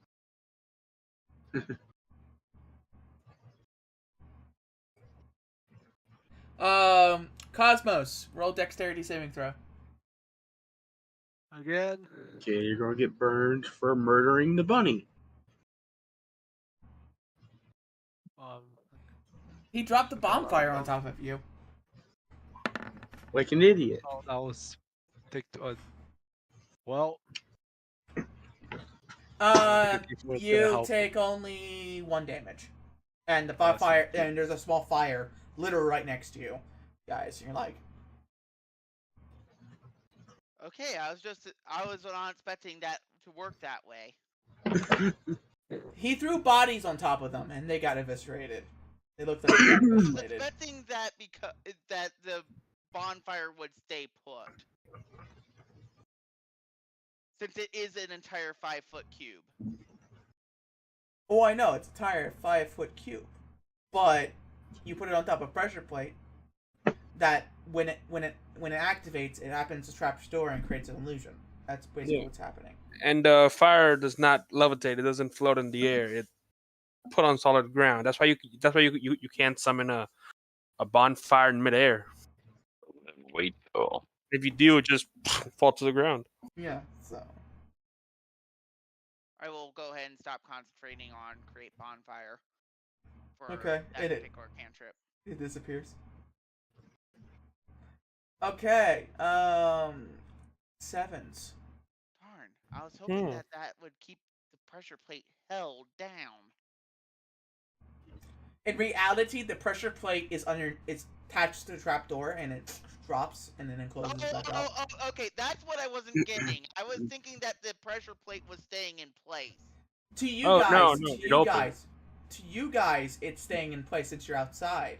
Cosmos, roll dexterity saving throw. Again? Okay, you're going to get burned for murdering the bunny. He dropped the bonfire on top of you. Like an idiot. Oh, that was... Well... You take only 1 damage. And the fire, and there's a small fire literally right next to you. Guys, you're like... Okay, I was not expecting that to work that way. He threw bodies on top of them, and they got eviscerated. They looked like they got eviscerated. Expecting that that the bonfire would stay put, since it is an entire 5-foot cube. Oh, I know, it's an entire 5-foot cube, but you put it on top of a pressure plate. That when it activates, it happens to trap store and creates an illusion. That's basically what's happening. And fire does not levitate; it doesn't float in the air. It put on solid ground. That's why you can't summon a bonfire in midair. Wait, oh. If you do, it just fall to the ground. Yeah. So. I will go ahead and stop concentrating on create bonfire. For okay. that particular cantrip. It disappears. Okay. Sevens. Darn. I was hoping that would keep the pressure plate held down. In reality, the pressure plate is attached to the trapdoor, and it drops and then it closes back up. Oh, okay. That's what I wasn't getting. I was thinking that the pressure plate was staying in place. To you Oh, guys, no, to it you opens. guys, to you guys, it's staying in place since you're outside.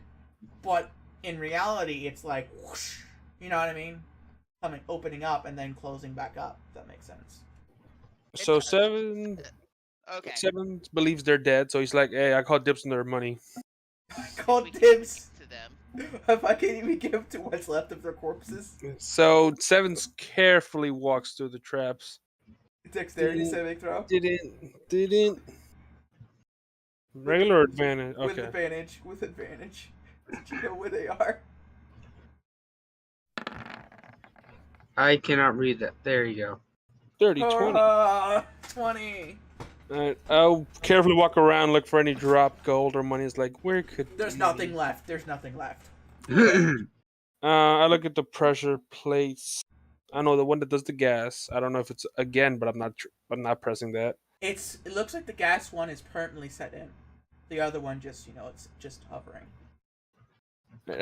But in reality, it's like whoosh. You know what I mean? Opening up and then closing back up. If that makes sense. So Seven believes they're dead, so he's like, "Hey, I call dibs on their money." Call dibs to them. If I can't even give to what's left of their corpses. So Sevens carefully walks through the traps. Dexterity saving throw. Didn't. Regular advantage. Okay. With advantage. With advantage. Did you know where they are? I cannot read that. There you go. 30, 20. 20. I'll carefully walk around, look for any dropped gold or money. It's like, where could There's nothing left. There's nothing left. I look at the pressure plates. I know the one that does the gas. I don't know if it's again, but I'm not pressing that. It looks like the gas one is permanently set in. The other one just, it's just hovering.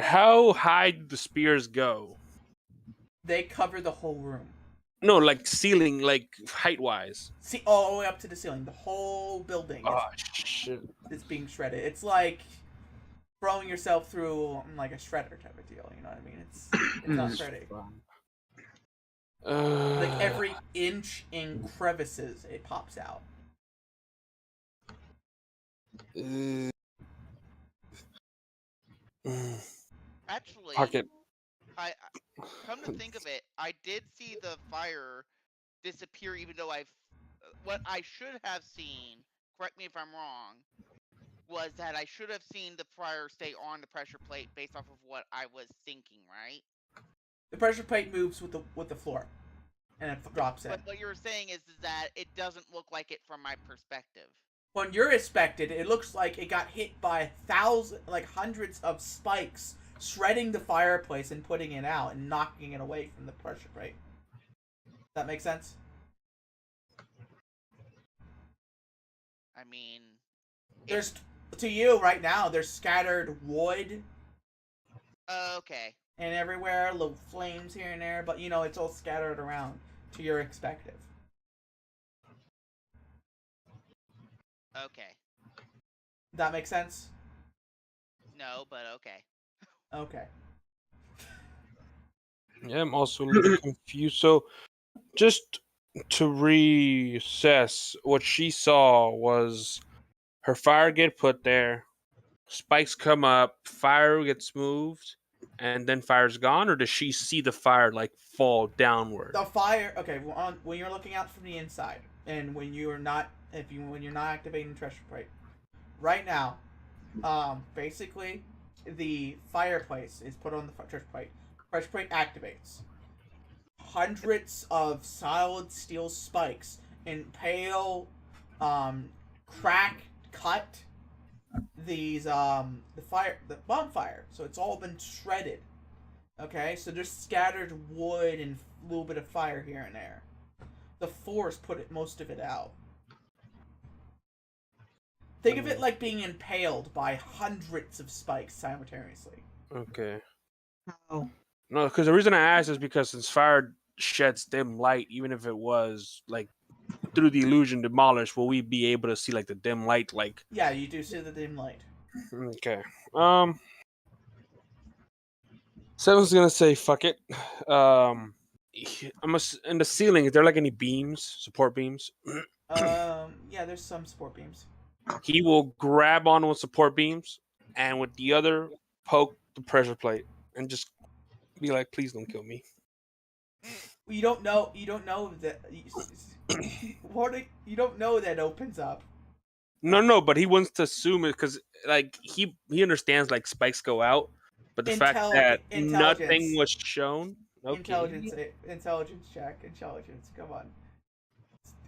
How high do the spears go? They cover the whole room. No, like ceiling, like height-wise. See, all the way up to the ceiling. The whole building. Shit. It's being shredded. It's like throwing yourself through like a shredder type of deal. You know what I mean? It's not shredding. Like every inch in crevices, it pops out. Actually, Pocket. I come to think of it, I did see the fire disappear, even though what I should have seen, correct me if I'm wrong, was that I should have seen the fire stay on the pressure plate based off of what I was thinking, right? The pressure plate moves with the floor, and it drops in. But what you're saying is that it doesn't look like it from my perspective. When you're inspected, it looks like it got hit by hundreds of spikes, shredding the fireplace and putting it out and knocking it away from the pressure plate. That make sense? I mean, to you right now, there's scattered wood. Okay. And everywhere, little flames here and there, but it's all scattered around to your perspective. Okay. That makes sense? No, but okay. Okay. Yeah, I'm also a little confused. So, just to reassess, what she saw was her fire get put there, spikes come up, fire gets moved, and then fire's gone, or does she see the fire like fall downward? The fire. Okay, when you're looking out from the inside, and when you're not activating the pressure plate, right now, basically, the fireplace is put on the pressure plate. Pressure plate activates. Hundreds of solid steel spikes impale, cut these the bonfire. So it's all been shredded. Okay, so there's scattered wood and a little bit of fire here and there. The force put most of it out. Think of it like being impaled by hundreds of spikes simultaneously. Okay. Oh. No, because the reason I asked is because since fire sheds dim light, even if it was like through the illusion demolished, will we be able to see like the dim light? Like, yeah, you do see the dim light. Okay. Seven's gonna say fuck it. In the ceiling. Is there like any beams, support beams? Yeah, there's some support beams. He will grab onto support beams and with the other poke the pressure plate and just be like, "Please don't kill me." You don't know that. You don't know that opens up. No, but he wants to assume it because like he understands like spikes go out, but the fact that nothing was shown. Okay. Intelligence check. Intelligence. Come on.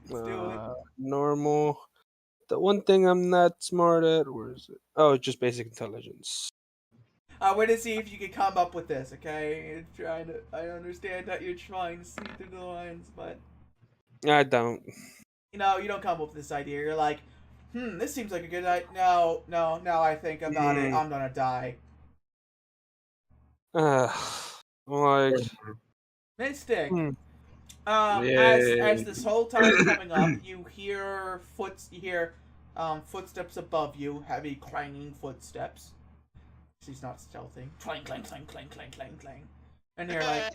Let's do it. Normal. The one thing I'm not smart at, where is it? Oh, it's just basic intelligence. I want to see if you can come up with this. Okay, I understand that you're trying to see through the lines, but I don't. you don't come up with this idea. You're like, this seems like a good idea. No. Now I think about it, I'm gonna die. Like. Mystic. Hmm. As this whole time is coming up, you hear footsteps above you, heavy clanging footsteps. She's not stealthing. Clang, clang, clang, clang, clang, clang, clang. And you're like,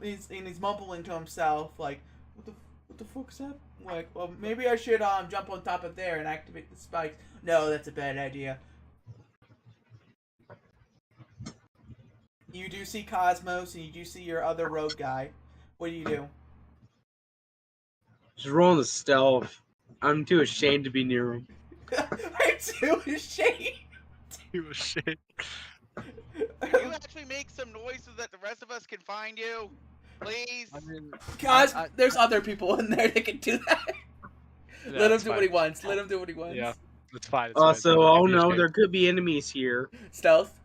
he's mumbling to himself, like, what the fuck's that? Like, well, maybe I should jump on top of there and activate the spikes. No, that's a bad idea. You do see Cosmos, and you do see your other rogue guy. What do you do? Just rolling the stealth. I'm too ashamed to be near him. I'm too ashamed. You shit. Can you actually make some noise so that the rest of us can find you? Please? I mean, Guys, there's other people in there that can do that. yeah, Let him it's do fine. what he wants. Let him do what he wants. Yeah, it's fine. It's Also, fine. oh Be no, ashamed. there could be enemies here. Stealth.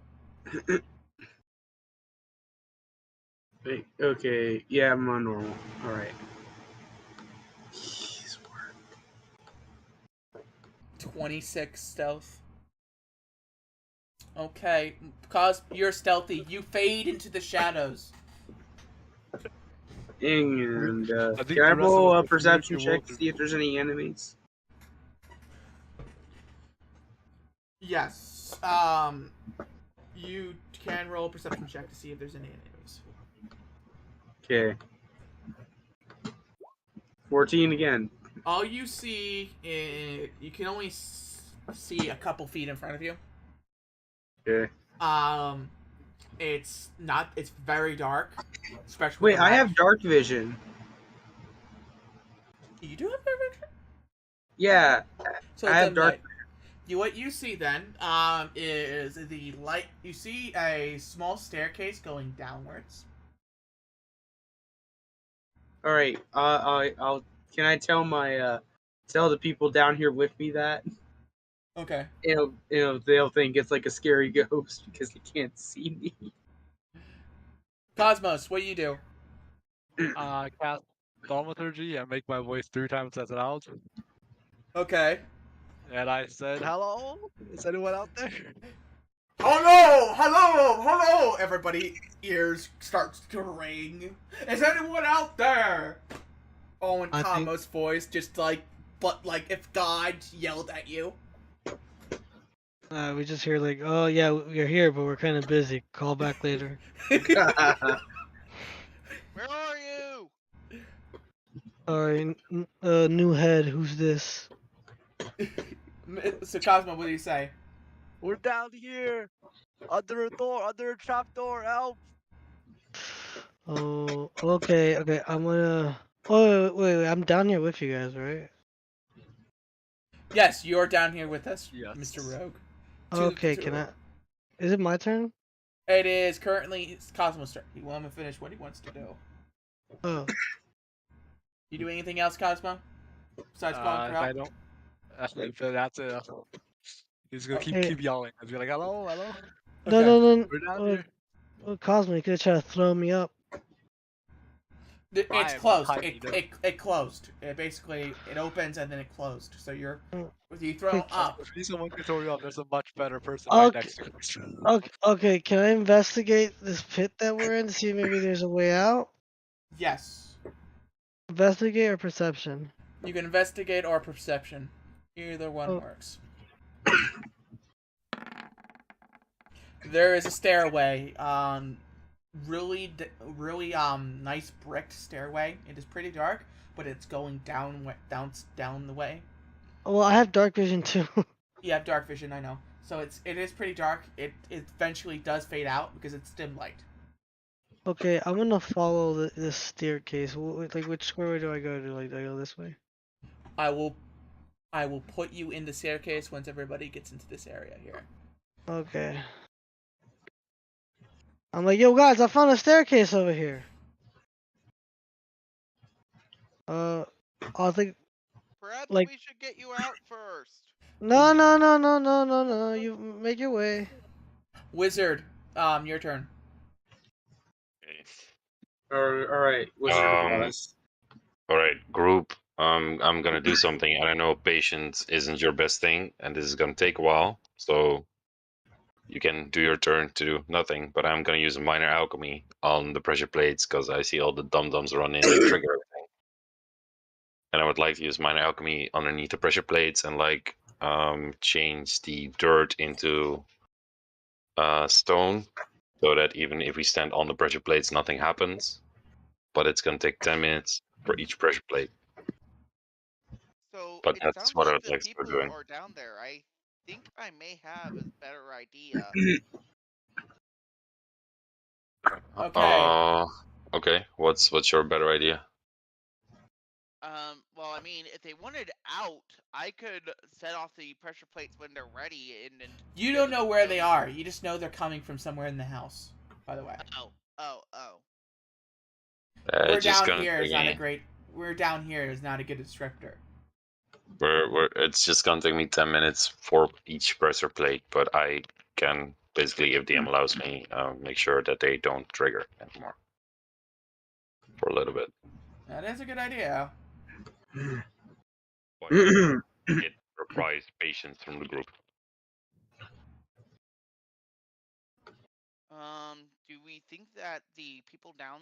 Wait, okay, yeah, I'm on normal. Alright. 26 stealth. Okay, cause you're stealthy. You fade into the shadows. And I think can I the rest roll of a us perception can check to roll see if there's any enemies? Yes. You can roll a perception check to see if there's any enemies. Okay. 14 again. All you see is you can only see a couple feet in front of you. Okay. It's very dark. Especially Wait, I have dark vision. You do have dark vision? Yeah, So I have dark. What you see then is the light. You see a small staircase going downwards. All right. I'll. Can I tell tell the people down here with me that? Okay. They'll think it's like a scary ghost because they can't see me. Cosmos, what do you do? cast thaumaturgy and make my voice 3 times as loud. Okay. And I said, "Hello, is anyone out there?" Hello! Everybody ears starts to ring. Is anyone out there? Oh, in Cosmos' voice, just like if God yelled at you. We just hear like, oh yeah, we're here, but we're kind of busy. Call back later. Where are you? Alright, new head. Who's this? So Cosmo, what do you say? We're down here, under a door, under a trap door. Help! Oh, okay. I'm gonna. Oh wait. I'm down here with you guys, right? Yes, you're down here with us, Yes. Mr. Rogue. Okay. Can I? Is it my turn? It is currently Cosmo's turn. He want to finish what he wants to do. Oh. You do anything else, Cosmo? Besides calling for help? I don't. That's it. He's gonna keep yelling. I'll be like, "Hello, hello." Okay. No. We're down here. Oh, Cosmo, you could try to throw me up. It's closed. It closed. It opens and then it closed. So you throw up. If he's someone can throw you up, there's a much better person Okay. right next to him. Okay. Can I investigate this pit that we're in to see if maybe there's a way out? Yes. Investigate or perception? You can investigate or perception. Either one works. There is a stairway. Really nice bricked stairway. It is pretty dark, but it's going down the way. Well, I have dark vision too. You have dark vision, I know. So it is pretty dark. It eventually does fade out because it's dim light. Okay, I'm gonna follow this staircase. Like, which way do I go? Do I go this way? I will put you in the staircase once everybody gets into this area here. Okay. I'm like, yo guys, I found a staircase over here. I think. Perhaps Like- we should get you out first. No. You make your way. Wizard, your turn. All right, Wizard of Oz. All right, group. I'm gonna do something. I don't know. Patience isn't your best thing, and this is gonna take a while. So you can do your turn to do nothing. But I'm gonna use a minor alchemy on the pressure plates because I see all the dum-dums run in and trigger everything. And I would like to use minor alchemy underneath the pressure plates and like change the dirt into stone, so that even if we stand on the pressure plates, nothing happens. But it's gonna take 10 minutes for each pressure plate. So But it that's sounds what I like would the like to start people doing. are down there. I think I may have a better idea. Okay. Okay. What's your better idea? Well, I mean, if they wanted out, I could set off the pressure plates when they're ready, and You don't know where they are. You just know they're coming from somewhere in the house. By the way. Oh. We're Just down gonna here take is not a great. We're down here is not a good instructor. It's just gonna take me 10 minutes for each pressure plate, but I can basically, if DM allows me, make sure that they don't trigger anymore for a little bit. That is a good idea. It requires patience from the group. Do we think that the people down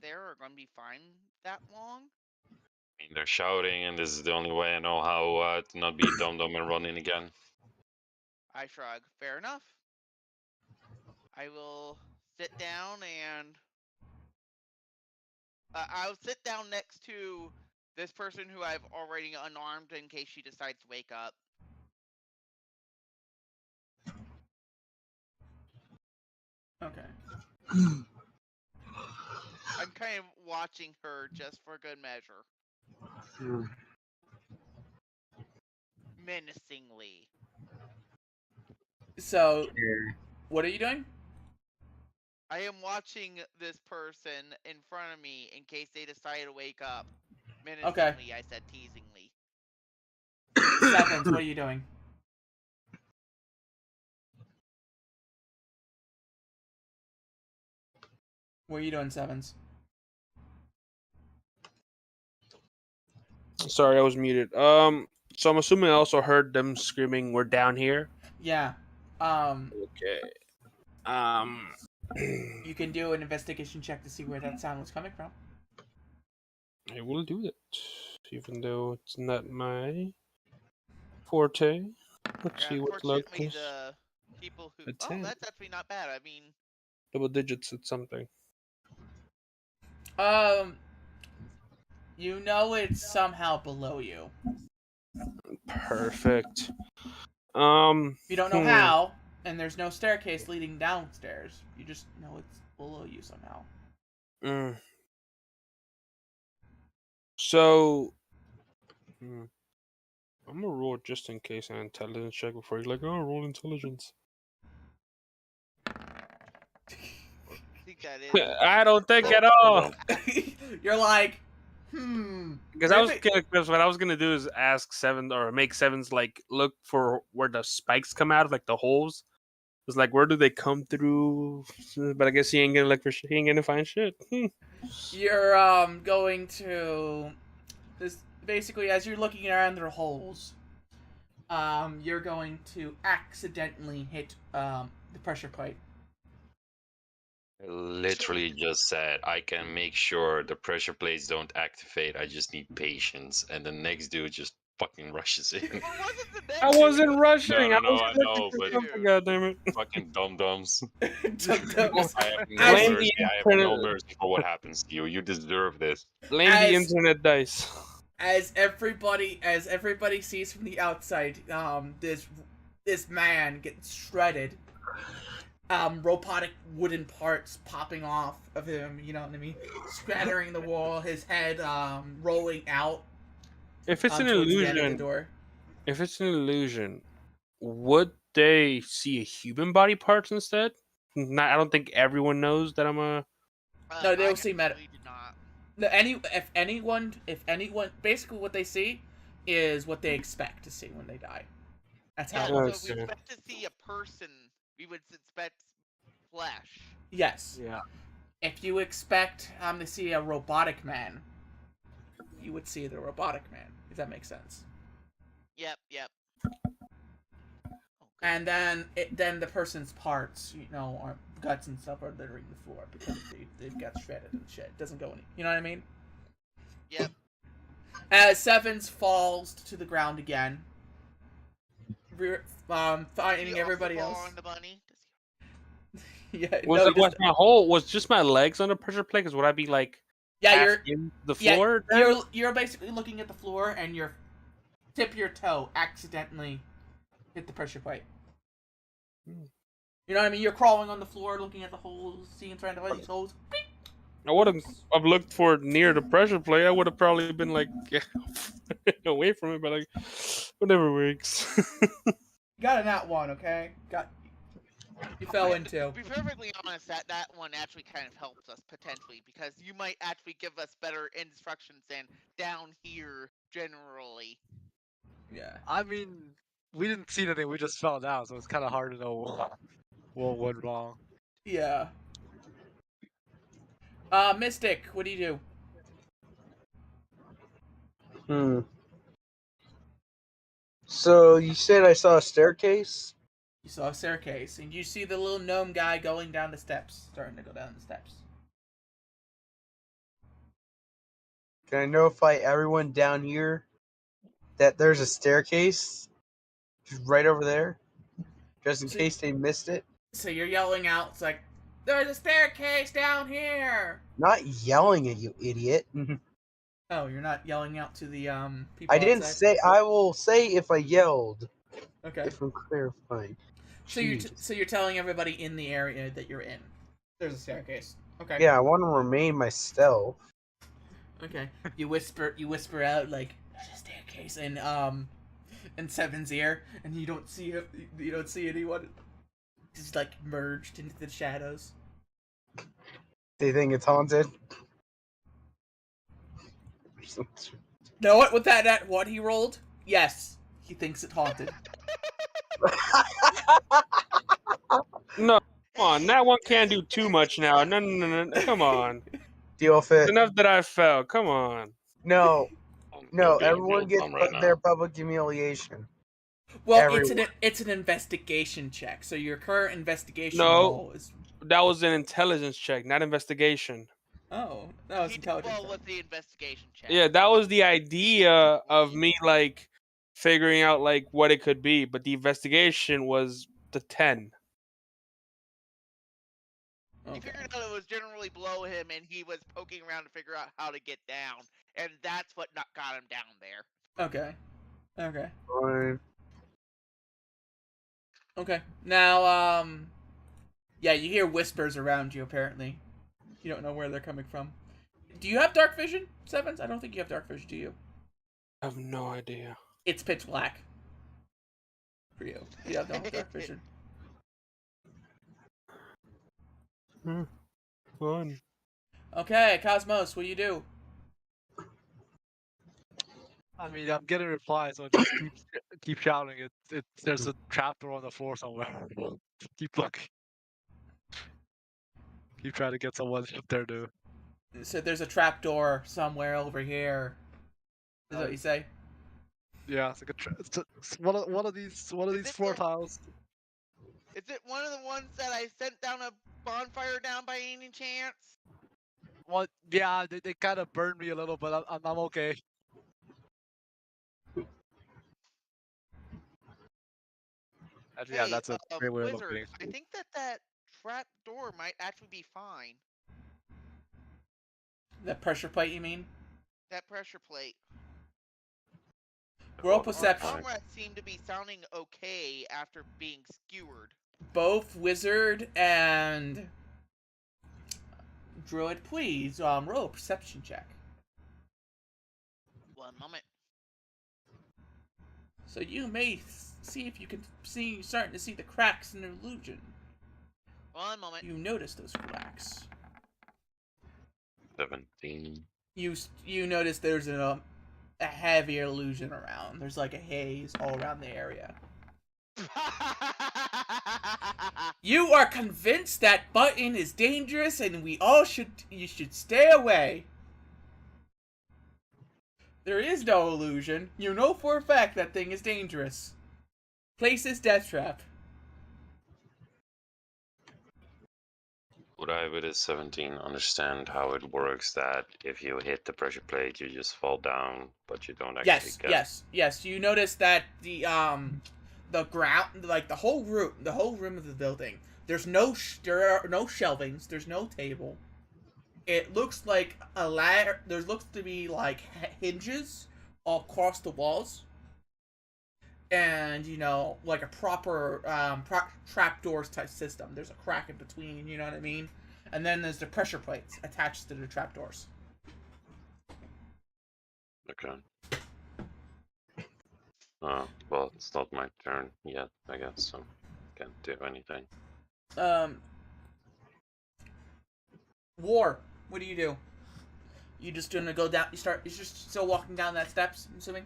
there are going to be fine that long? I mean, they're shouting, and this is the only way I know how to not be dum-dum and run in again. I shrug. Fair enough. I will sit down and I'll sit down next to this person who I've already unarmed in case she decides to wake up. Okay. I'm kind of watching her just for good measure. Menacingly. So, what are you doing? I am watching this person in front of me in case they decide to wake up. Menacingly, I said teasingly. Sevens, what are you doing? What are you doing, Sevens? Sorry, I was muted. So I'm assuming I also heard them screaming, "We're down here." Yeah. Okay. You can do an investigation check to see where that sound was coming from. I will do that, even though it's not my forte. Let's see what luck Unfortunately, is. the people who... A Oh, 10. that's actually not bad. I mean... Double digits at something. You know it's somehow below you. Perfect. You don't know how, and there's no staircase leading downstairs. You just know it's below you somehow. So, I'm gonna roll just in case an intelligence check before you're like, oh, roll intelligence. I think that is. I don't think at all. You're like, Because what I was gonna do is ask Seven or make Sevens like look for where the spikes come out of, like the holes. It's like, where do they come through? But I guess he ain't gonna look for shit. He ain't gonna find shit. You're going to this basically as you're looking around their holes. You're going to accidentally hit the pressure plate. I literally just said I can make sure the pressure plates don't activate. I just need patience, and the next dude just fucking rushes in. I wasn't rushing. No, I was I know, but God damn it! Fucking dum-dums. Dum-dums. I have no mercy for what happens to you. You deserve this. Blame the internet dice. As everybody sees from the outside, this man gets shredded. Robotic wooden parts popping off of him, you know what I mean? Scattering the wall, his head rolling out. If it's an illusion, would they see a human body parts instead? I don't think everyone knows that I'm a. No, they'll see meta. No, if anyone, basically what they see is what they expect to see when they die. That's how. So we expect to see a person we would expect flesh. Yes. Yeah. If you expect to see a robotic man, you would see the robotic man. If that makes sense. Yep. And then the person's parts, or guts and stuff, are littering the floor because they've got shredded and shit. It doesn't go any. You know what I mean? Yep. As Sevens falls to the ground again, finding everybody else. On the bunny? Yeah. Was just my legs under pressure plate? Because would I be like? Yeah, you're in the floor. Yeah, you're basically looking at the floor, and your tip of your toe accidentally hit the pressure plate. You know what I mean? You're crawling on the floor, looking at the holes, seeing trying to find these holes. I wouldn't have looked for it near the pressure plate. I would have probably been like away from it, but like whatever works. You got a nat 1, okay? You fell into. To be perfectly honest, that one actually kind of helps us potentially because you might actually give us better instructions than down here generally. Yeah. I mean, we didn't see anything. We just fell down, so it's kind of hard to know what went wrong. Yeah. Mystic, what do you do? So you said I saw a staircase? You saw a staircase, and you see the little gnome guy going down the steps, starting to go down the steps. Can I notify everyone down here that there's a staircase right over there? Just in case they missed it? So you're yelling out, it's like, there's a staircase down here! Not yelling at you, idiot. Oh, you're not yelling out to the people I didn't outside? say. I will say if I yelled. Okay. If I'm clarifying. So you're telling everybody in the area that you're in. There's a staircase. Okay. Yeah, I want to remain myself. Okay. You whisper out like, there's a staircase in Seven's ear, and you don't see anyone. Just like merged into the shadows. They think it's haunted. Know what? With what he rolled? Yes, he thinks it haunted. No, come on. That one can't do too much now. No. Come on. Deal with it. Enough that I fell. Come on. No, Don't be everyone gets right now. their public humiliation. Well, Everyone. it's an investigation check. So your current investigation No. roll is. That was an intelligence check, not investigation. Oh, that was He did intelligence. well with the investigation check. Yeah, that was the idea of me like figuring out like what it could be, but the investigation was the 10. He figured out it was generally below him, and he was poking around to figure out how to get down, and that's what got him down there. Okay. Fine. Okay. Now, yeah, you hear whispers around you. Apparently, you don't know where they're coming from. Do you have dark vision, Sevens? I don't think you have dark vision. Do you? I have no idea. It's pitch black for you. You have no dark vision. Fun. Okay, Cosmos, what do you do? I mean, I'm getting replies, so just keep shouting. There's a trapdoor on the floor somewhere. Keep looking. Keep trying to get someone up there to. So there's a trapdoor somewhere over here. Is that what you say? Yeah, it's like it's one of these floor tiles. Is it one of the ones that I sent down a bonfire down by any chance? Well, yeah, they kind of burned me a little, but I'm okay. Actually, yeah, that's a great way of Wizard, looking. I think that trap door might actually be fine. That pressure plate, you mean? That pressure plate. Roll perception. Our comrades seem to be sounding okay after being skewered. Both Wizard and Druid, please roll a perception check. One moment. So you may see if you can starting to see the cracks in the illusion. One moment. You notice those cracks. 17. You notice there's a heavy illusion around. There's like a haze all around the area. You are convinced that button is dangerous and you should stay away. There is no illusion. You know for a fact that thing is dangerous. Place this death trap. Would I, with a 17, understand how it works that if you hit the pressure plate, you just fall down, but you don't actually get... Yes. You notice that the ground, like the whole room of the building, there are no shelvings, there's no table. It looks like a ladder. There looks to be like hinges all across the walls, and like a proper trapdoors type system. There's a crack in between. You know what I mean? And then there's the pressure plates attached to the trapdoors. Okay. Well, it's not my turn yet, I guess, so can't do anything. War. What do you do? You just gonna go down? You're just still walking down that steps, I'm assuming?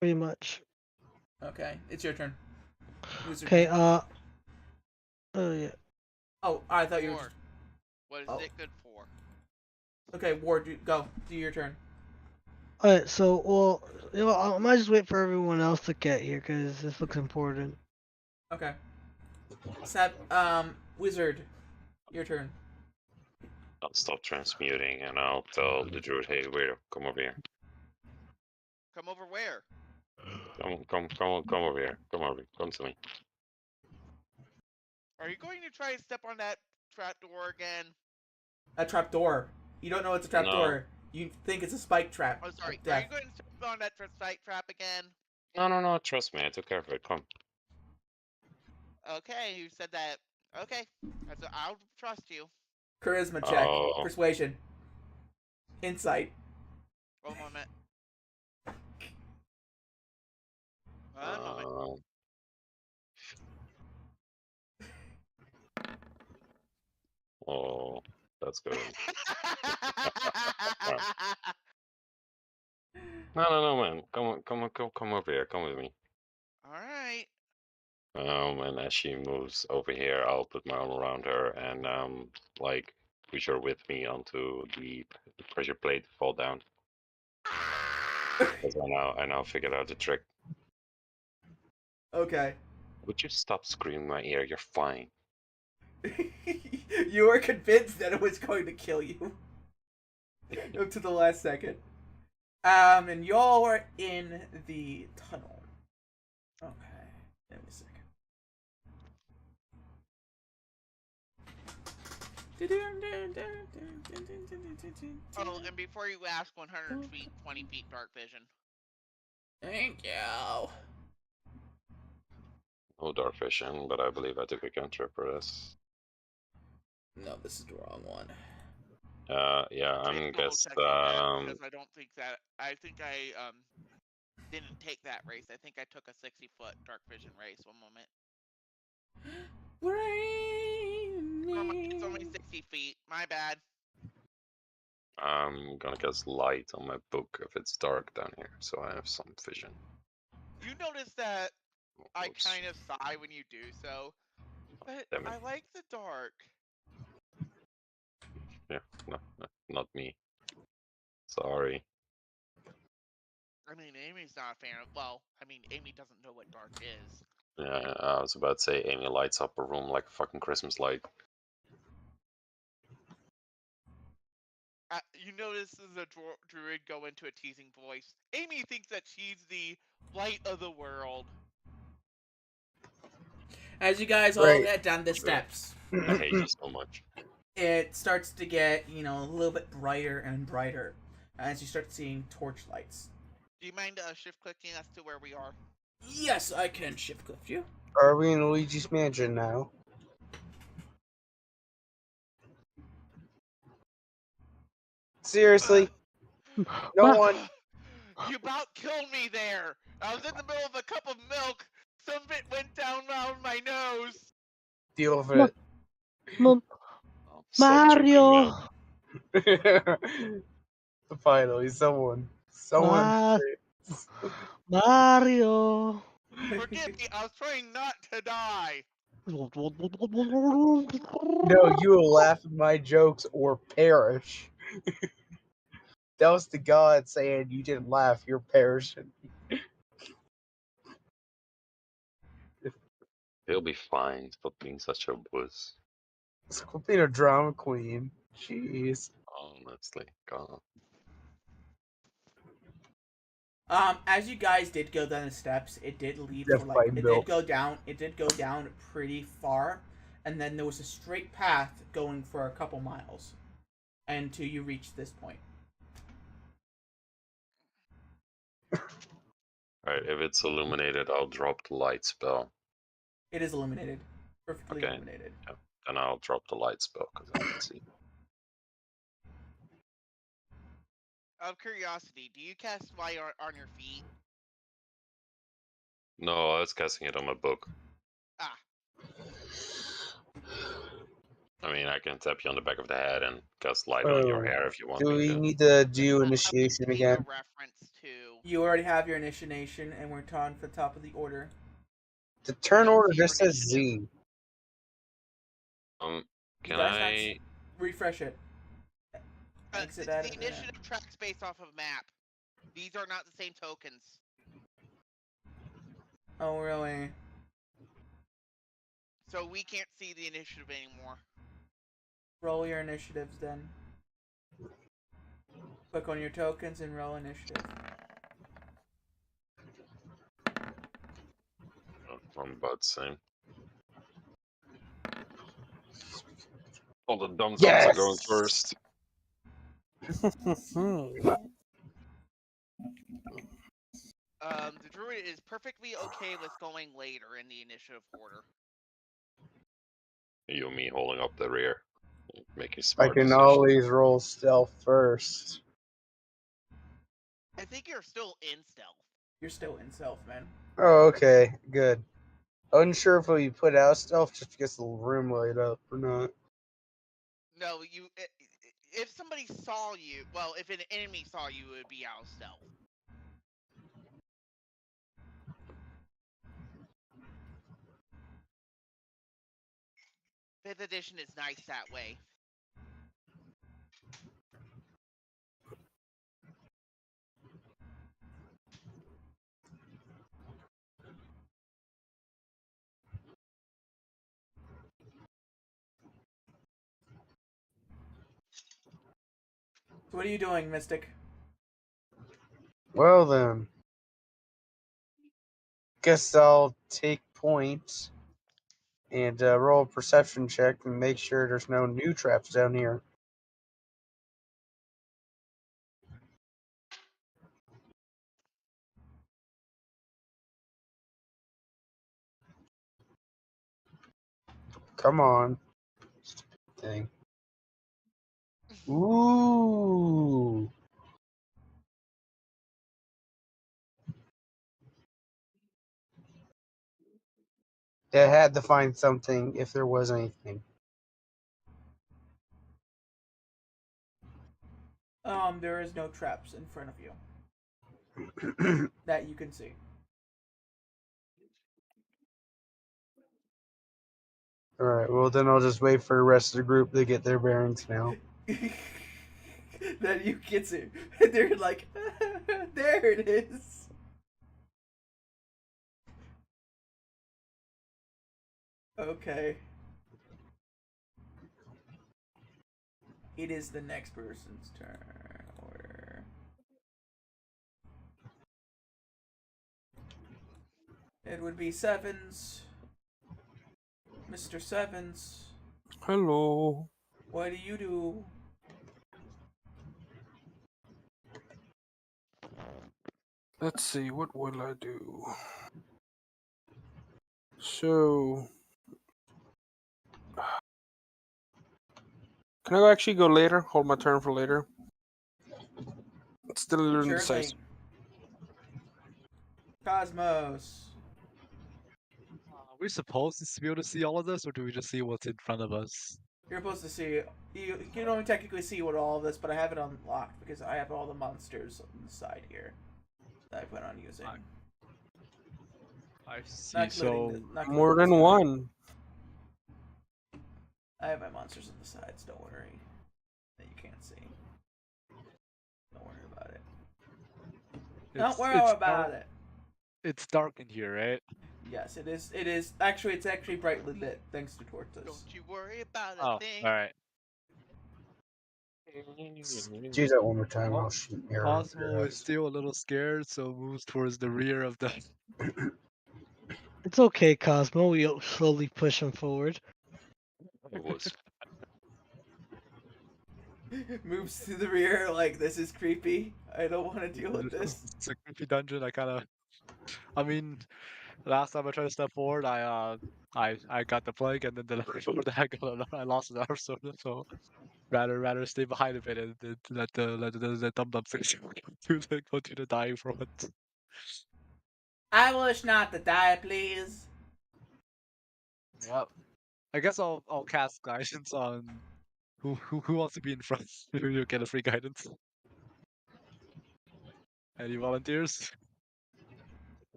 Pretty much. Okay, it's your turn. Okay, oh yeah. Oh, I thought you were... What is it good for? Okay, Ward, go. Do your turn. Alright, so, well, I might just wait for everyone else to get here, because this looks important. Okay. Wizard, your turn. I'll stop transmuting and I'll tell the druid, hey, waiter, come over here. Come over where? Come over here. Come to me. Are you going to try to step on that trapdoor again? A trapdoor. You don't know it's a trapdoor. No. You think it's a spike trap. Oh, sorry. Are you going to step on that spike trap again? No. Trust me. I took care of it. Come. Okay, you said that. Okay. I'll trust you. Charisma check. Persuasion. Insight. One moment. One moment. Oh, that's good. No, man. Come over here. Come with me. Alright. And as she moves over here, I'll put my arm around her and like push her with me onto the pressure plate to fall down. Because I now figured out the trick. Okay. Would you stop screaming in my ear? You're fine. You were convinced that it was going to kill you. Up to the last second. And y'all are in the tunnel. Okay. Give me a second. Oh, and before you ask, 100 feet, 20 feet dark vision. Thank you. No dark vision, but I believe I took a cantrip for this. No, this is the wrong one. Yeah, I'm guess. Because I don't think that. I think I didn't take that race. I think I took a 60-foot dark vision race. One moment. It's only 60 feet. My bad. I'm gonna guess light on my book if it's dark down here, so I have some vision. You notice that I kind of sigh when you do so, but I like the dark. Yeah, no, not me. Sorry. I mean, Amy's not a fan of. Well, I mean, Amy doesn't know what dark is. Yeah, I was about to say Amy lights up a room like a fucking Christmas light. You notice the druid go into a teasing voice. Amy thinks that she's the light of the world. As you guys all get down the steps. I hate you so much. It starts to get, a little bit brighter and brighter as you start seeing torch lights. Do you mind shift clicking us to where we are? Yes, I can shift click you. Are we in Luigi's Mansion now? Seriously? No one. You about killed me there. I was in the middle of a cup of milk. Some of it went down around my nose. Deal with it. Mario. Finally, someone. Mario. Forgive me, I was trying not to die. No, you will laugh at my jokes or perish. That was the god saying you didn't laugh, you're perishing. He'll be fine. Stop being such a wuss. Stop being a drama queen. Jeez. Honestly, God. As you guys did go down the steps, it did lead Jeff for like it Bidenville. did go down. It did go down pretty far, and then there was a straight path going for a couple miles, until you reach this point. Alright, if it's illuminated, I'll drop the light spell. It is illuminated, perfectly Okay. illuminated. Yeah. Then I'll drop the light spell because I can see. Out of curiosity, do you cast fire on your feet? No, I was casting it on my book. Ah. I mean, I can tap you on the back of the head and cast light on your hair if you want Do me we to. need to do I initiation was again? making a reference to. You already have your initiation, and we're on for the top of the order. The turn Don't order see your just says initiative. Z. You Can guys I? not refresh it? Exit out The of it. initiative tracks based off of map. These are not the same tokens. Oh really? So we can't see the initiative anymore. Roll your initiatives then. Click on your tokens and roll initiative. I'm about to say. All the dumb dumps are going first. The druid is perfectly okay with going later in the initiative order. You and me holding up the rear. Making I smart can decisions. always roll stealth first. I think you're still in stealth. You're still in stealth, man. Oh, okay. Good. Unsure if we put out stealth just because the room light up or not. No, you. If somebody saw you, well, if an enemy saw you, it would be out of stealth. Fifth edition is nice that way. So what are you doing, Mystic? Well then. Guess I'll take point and roll a perception check and make sure there's no new traps down here. Come on. Thing. Ooh. They had to find something if there was anything. There is no traps in front of you that you can see. Alright, well then I'll just wait for the rest of the group to get their bearings now. That you can see. They're like, there it is. Okay. It is the next person's turn. Or... It would be Sevens. Mr. Sevens. Hello. What do you do? Let's see, what will I do? So... Can I actually go later? Hold my turn for later? It's still a little Sure indecisive. thing. Cosmos. Are we supposed to be able to see all of this, or do we just see what's in front of us? You're supposed to see. You can only technically see what all of this, but I have it unlocked because I have all the monsters on the side here that I plan on using. I see. Not including So not including More this than guy. one. I have my monsters on the sides. Don't worry. That you can't see. Don't worry about it. Don't worry about dark. it. It's dark in here, right? Yes, it is. It is actually. It's actually brightly lit thanks to torches. Don't you worry about a Oh, thing. all right. Do that one more time. I'll shoot an arrow. Cosmo is still a little scared, so moves towards the rear of the. It's okay, Cosmo. We slowly push him forward. It was Moves to the rear like this is creepy. I don't want to deal with this. It's a creepy dungeon. I mean, last time I tried to step forward, I got the plague, and then the before that I lost an arm, so rather stay behind a bit and let the dum dum things go to the dying front. I wish not to die, please. Yep. I guess I'll cast guidance on who wants to be in front. You'll get a free guidance. Any volunteers?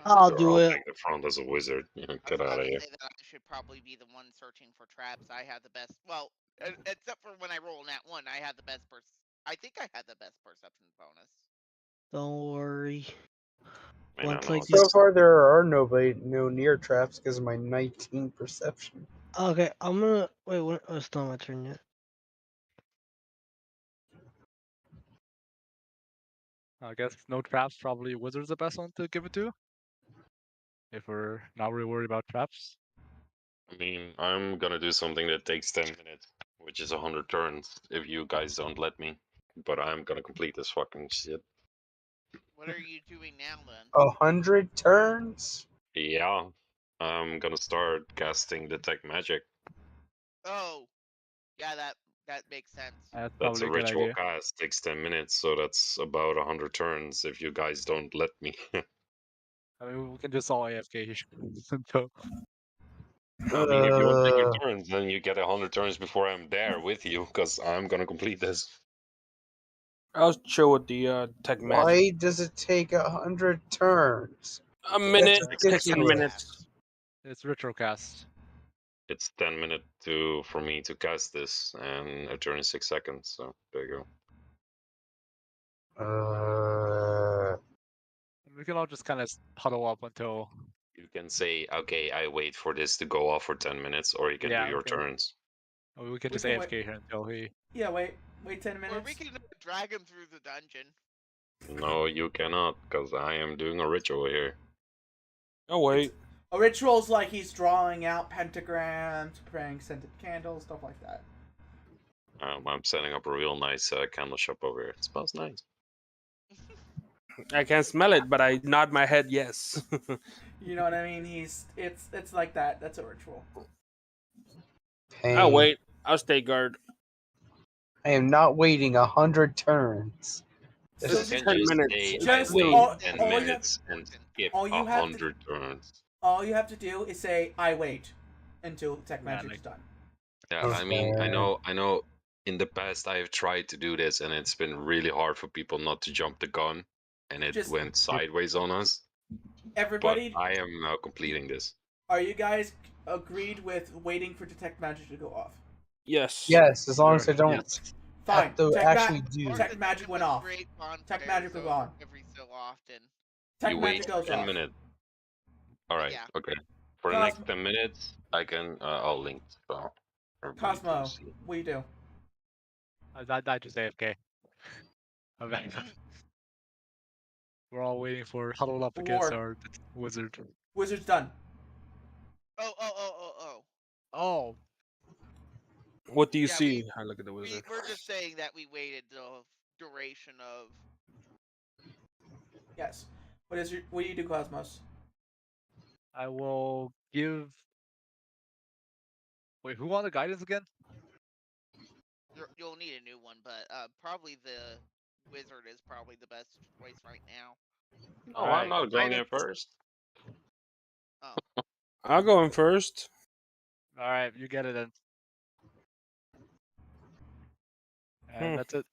I'll sure, do I'll it. take the front as a wizard. Yeah, I was get out about of to here. say that I should probably be the one searching for traps. I have the best. Well, except for when I roll in that one, I had the best I think I had the best perception bonus. Don't worry. I mean, I Once know I it's- get. So far, there are no near traps because of my 19 perception. Okay, I'm gonna wait. Oh, it's not my turn yet. I guess no traps. Probably wizard's the best one to give it to. If we're not really worried about traps. I mean, I'm gonna do something that takes 10 minutes, which is 100 turns, if you guys don't let me. But I'm gonna complete this fucking shit. What are you doing now then? 100 turns? Yeah, I'm gonna start casting Detect Magic. Oh, yeah, that makes sense. That's That's probably a a good ritual idea. cast, takes 10 minutes, so that's about 100 turns if you guys don't let me. I mean, we can just all AFK here. So, I mean, if you want to take your Uh, turns, then you get 100 turns before I'm there with you, because I'm gonna complete this. I'll chill with the tech magic. why does it take 100 turns? A minute. That's It takes 10 ridiculous. minutes. it's ritual cast. It's 10 minutes for me to cast this, and a turn is 6 seconds, so there you go. We can all just kind of huddle up until. You can say, okay, I wait for this to go off for 10 minutes, or you can do Yeah, your we can. turns. We can We just can AFK here until he. Yeah, wait 10 minutes. Or we can drag him through the dungeon. No, you cannot, because I am doing a ritual here. Oh, wait. A ritual's like he's drawing out pentagrams, praying scented candles, stuff like that. I'm setting up a real nice candle shop over here. It smells nice. I can't smell it, but I nod my head yes. You know what I mean? It's like that. That's a ritual. Pain. I'll wait. I'll stay guard. I am not waiting 100 turns. So You just- can 10 just minutes. say, It's I Just wait all- 10 all you have- minutes and skip all you have to- 100 turns. All you have to do is say I wait until tech Yeah, magic's like- done. Yeah, I mean, I Okay. know. In the past, I've tried to do this, and it's been really hard for people not to jump the gun, and it Just- went sideways on us. But Everybody, I am now completing this. are you guys agreed with waiting for detect magic to go off? Yes. Yes, as long as I Sure, don't yes. Fine. have to Tech actually ma- do. Tech magic went off. Tech magic was on. Every so often. Tech You magic wait goes 10 off. minutes. All right. Yeah. Okay. For the Cosmo- next 10 minutes, I can. I'll link. So everybody Cosmo, can see. what do you do? I just AFK. I'm back. We're all waiting for huddle up against War. our wizard. Wizard's done. Oh. Oh, What do you Yeah, see? I look at the wizard. We're just saying that we waited the duration of. Yes. What do you do, Cosmos? I will give. Wait, who won the guidance again? You'll need a new one, but probably the wizard is probably the best choice right now. Oh, Alright, I'm not going in guidance. first. Oh, I'll go in first. All right, you get it then. And that's it.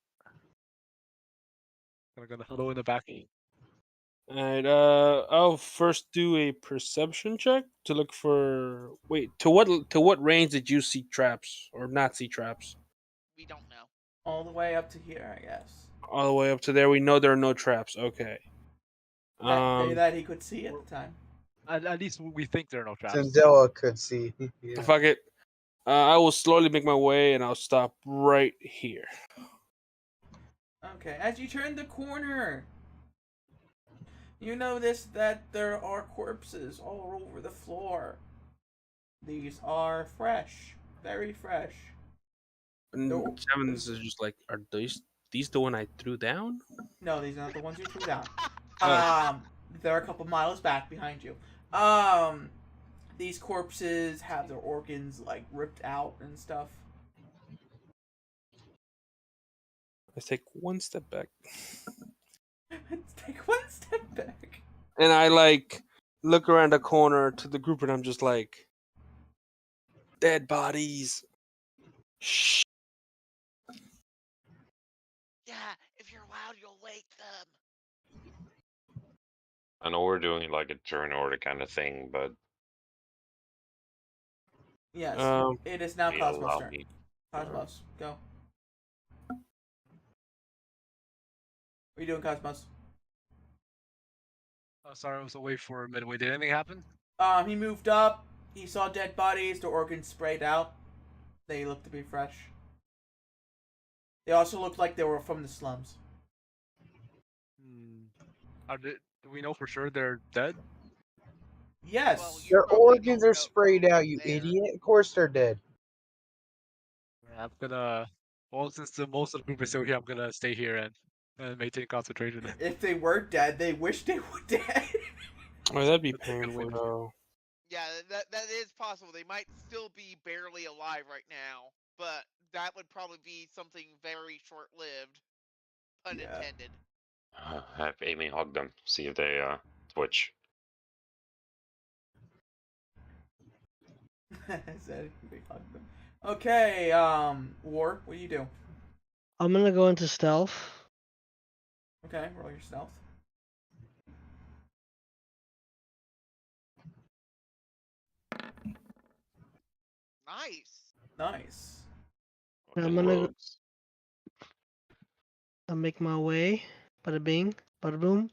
I'm gonna huddle in the back. Alright, I'll first do a perception check to look for. Wait, to what range did you see traps or not see traps? We don't know. All the way up to here, I guess. All the way up to there, we know there are no traps. Okay. That he could see at the time. At least we think there are no traps. Sandela could see. Yeah. Fuck it. I will slowly make my way, and I'll stop right here. Okay, as you turn the corner, you notice that there are corpses all over the floor. These are fresh, very fresh. And No. Kevin's is just like, are these the one I threw down? No, these are not the ones you threw down. Oh. They're a couple miles back behind you. These corpses have their organs like ripped out and stuff. Let's take one step back. Let's take one step back. And I like look around the corner to the group, and I'm just like, dead bodies. Shh. Yeah, if you're loud, you'll wake them. I know we're doing like a turn order kind of thing, but Yes, Um, it is now they Cosmos' allow turn. me. Cosmos, go. What are you doing, Cosmos? Oh, sorry, I was away for a minute. Wait, did anything happen? He moved up. He saw dead bodies. The organs sprayed out. They look to be fresh. They also looked like they were from the slums. Do we know for sure they're dead? Yes. Well, you Their probably organs won't are know sprayed from out, you there. idiot. Of course they're dead. I'm gonna. Well, since most of the group is still here, I'm gonna stay here and maintain concentration. If they were dead, they wish they were dead. Oh, that'd be That's a good painful point. though. Yeah, that is possible. They might still be barely alive right now, but that would probably be something very short-lived, pun Yeah. intended. Have Amy hug them, see if they twitch. Okay, War, what do you do? I'm gonna go into stealth. Okay, roll your stealth. Nice. Nice. I'm Fucking gonna- rogues. I'll make my way. Bada bing, bada boom.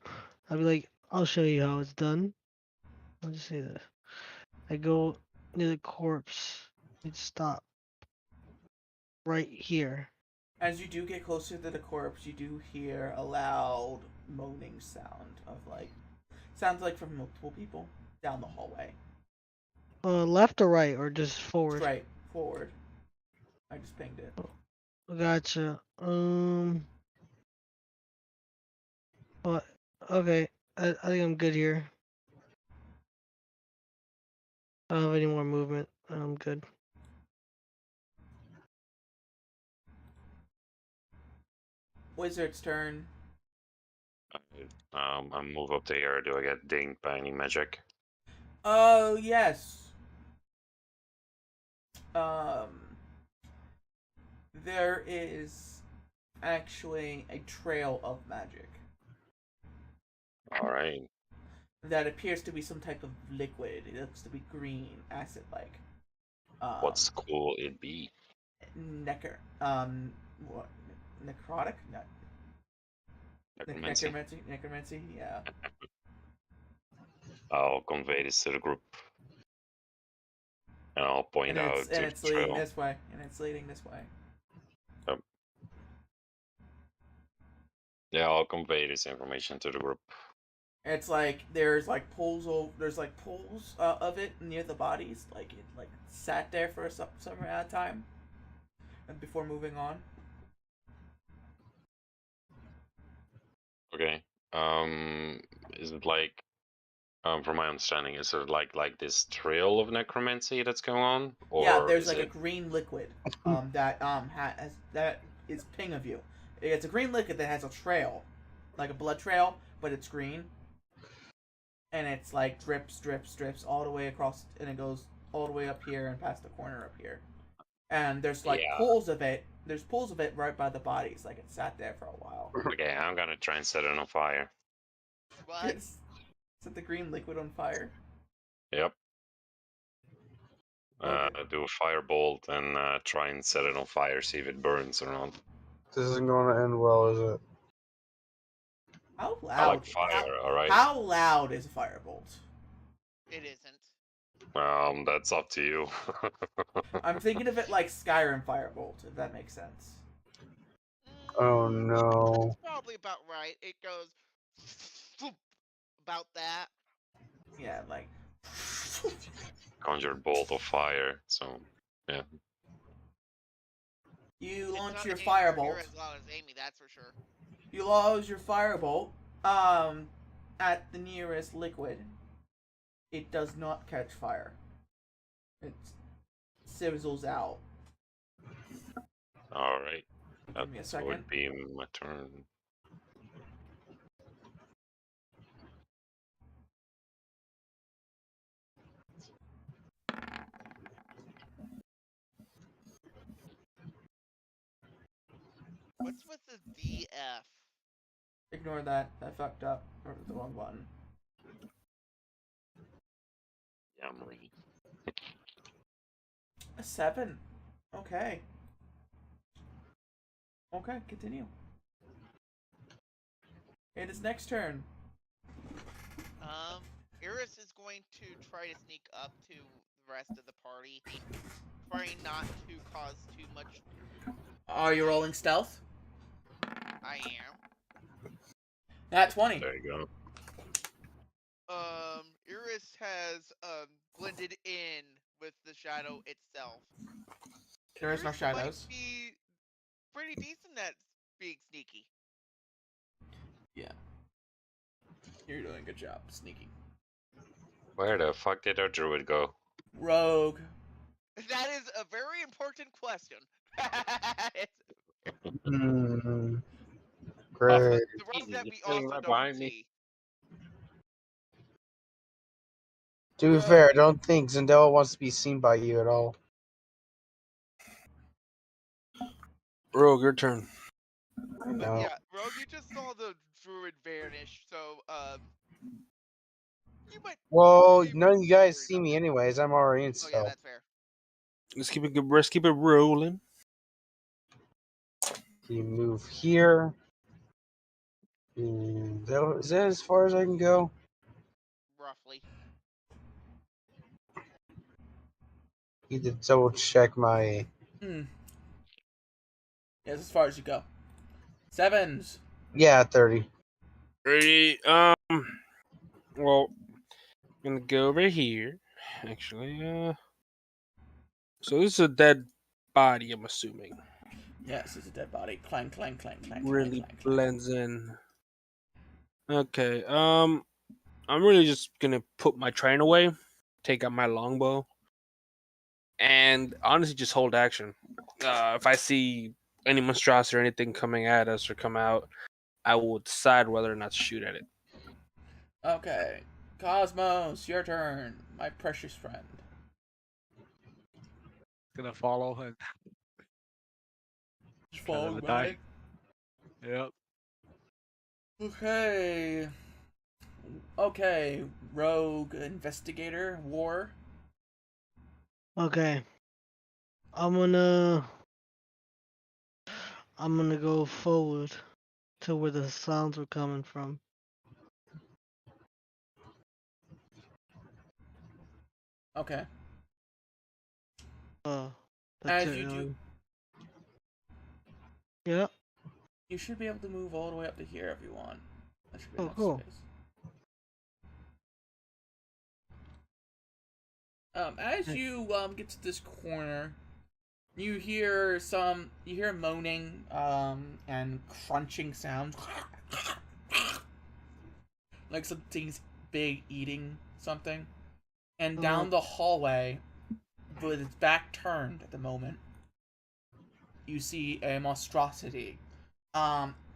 I'll be like, I'll show you how it's done. I'll just say that. I go near the corpse. It stop. Right here. As you do get closer to the corpse, you do hear a loud moaning sound of like sounds like from multiple people down the hallway. Left or right or just forward? Straight forward. I just pinged it. Gotcha. But okay. I think I'm good here. I don't have any more movement. I'm good. Wizard's turn. I move up to here. Do I get dinged by any magic? Oh yes. There is actually a trail of magic All right. that appears to be some type of liquid. It looks to be green, acid-like. What's cool it be? What? Necrotic? No. Necromancy. Necromancy, yeah. I'll convey this to the group. And I'll point out to the it's leading trail. this way. And it's leading this way. Yeah, I'll convey this information to the group. It's like there's like pools of it near the bodies. Like it like sat there for some amount of time, and before moving on. Okay. Is it like, from my understanding, is it like this trail of necromancy that's going on, or Yeah, there's is like a it... green liquid that is ping of you. It's a green liquid that has a trail, like a blood trail, but it's green. And it's like drips all the way across, and it goes all the way up here and past the corner up here. And there's like pools of it. There's pools of it right by the bodies, like it sat there for a while. Okay, I'm gonna try and set it on fire. What? Set the green liquid on fire. Yep. Okay. Do a firebolt and try and set it on fire, see if it burns or not. This isn't going to end well, is it? How loud? I like fire, alright? How loud is a firebolt? It isn't. That's up to you. I'm thinking of it like Skyrim firebolt, if that makes sense. Oh no. That's probably about right. It goes about that. Yeah, like. Conjured bolt of fire, so yeah. You It's launch not your anywhere firebolt. near as loud as Amy, that's for sure. You launch your firebolt at the nearest liquid. It does not catch fire. It sizzles out. Alright. Give me a That second. would be my turn. What's with the DF? Ignore that. I fucked up. Or the wrong button. Yeah, I'm ready. A 7. Okay. Okay, continue. It is next turn. Iris is going to try to sneak up to the rest of the party, trying not to cause too much. Are you rolling stealth? I am. Nat 20. There you go. Iris has blended in with the shadow itself. There is no Iris shadows. Might be pretty decent at being sneaky. Yeah. You're doing a good job sneaking. Where the fuck did our druid go? Rogue. That is a very important question. Great. The rogue that we He's also right don't behind me. see. To be fair, I don't think Zendela wants to be seen by you at all. Rogue, your turn. I know. Yeah, Rogue, you just saw the druid vanish, so you might. Well, be none of you guys worried see about me that. anyways. I'm already in Oh yeah, stealth. that's fair. Let's keep it rolling. You move here. Is that as far as I can go? Roughly. Need to double check my. Yes, as far as you go. 7s. Yeah, 30. Ready? Well, I'm gonna go over here. Actually, so this is a dead body, I'm assuming. Yes, it's a dead body. Clang, clang, clang, clang, Really clang, clang. blends in. Okay, I'm really just gonna put my train away, take out my longbow, and honestly just hold action. If I see any monstrosity or anything coming at us or come out, I will decide whether or not to shoot at it. Okay. Cosmos, your turn, my precious friend. Gonna follow and Fall gonna back. die. Yep. Okay. Okay, rogue investigator, war. Okay. I'm gonna go forward to where the sounds were coming from. Okay. That's As it. you do, Yeah. you should be able to move all the way up to here if you want. That should be Oh, enough cool. space. As you get to this corner, you hear moaning and crunching sounds, like something's big eating something, and down the hallway, with its back turned at the moment, you see a monstrosity.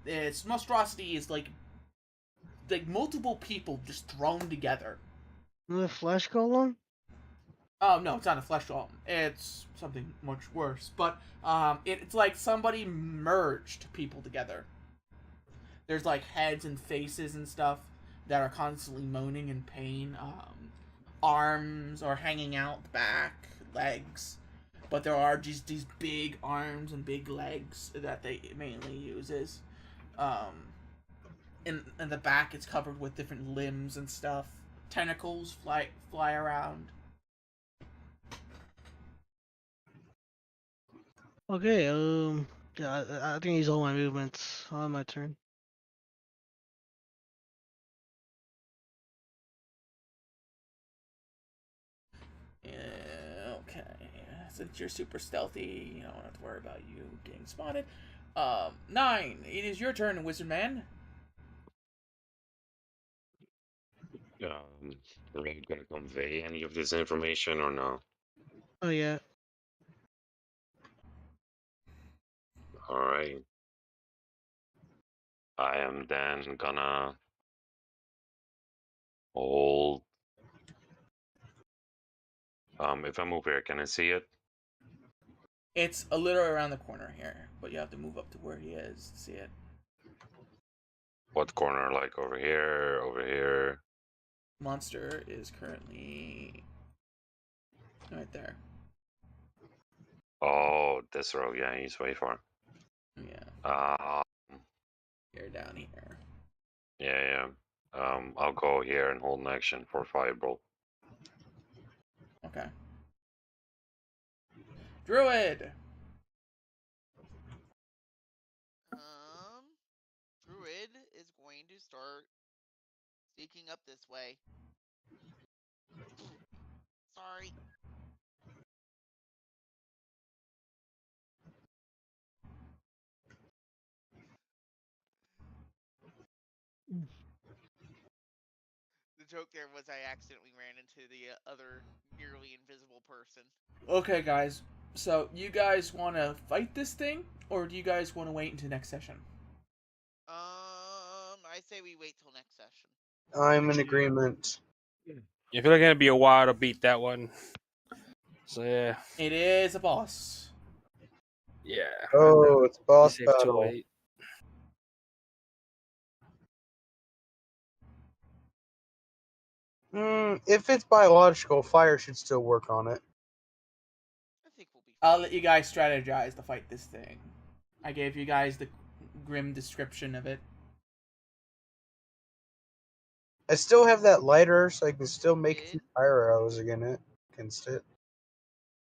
Its monstrosity is like multiple people just thrown together. The flesh golem? Oh no, it's not a flesh golem. It's something much worse. But it's like somebody merged people together. There's like heads and faces and stuff. that are constantly moaning in pain. Arms are hanging out the back, legs, but there are just these big arms and big legs that they mainly uses. In the back, it's covered with different limbs and stuff. Tentacles fly around. Okay, yeah, I think he's all my movements. On my turn. Yeah, okay. Since you're super stealthy, you don't have to worry about you getting spotted. 9. It is your turn, Wizard Man. Are we gonna convey any of this information or no? Oh yeah. All right. I am then gonna hold. If I move here, can I see it? It's a little around the corner here, but you have to move up to where he is to see it. What corner? Like over here, over here? Monster is currently right there. Oh, this row. Yeah, he's way far. Yeah. You're down here. Yeah. I'll go here and hold an action for fireball. Okay. Druid. Druid is going to start sneaking up this way. Sorry. The joke there was I accidentally ran into the other nearly invisible person. Okay, guys. So, you guys want to fight this thing, or do you guys want to wait until next session? I say we wait till next session. I'm in agreement. I feel like it's gonna be a while to beat that one. So yeah. It is a boss. Yeah. Oh, it's boss Save battle. 208. If it's biological, fire should still work on it. I think we'll be fine. I'll let you guys strategize to fight this thing. I gave you guys the grim description of it. I still have that lighter, so I can still make a few fire arrows against it.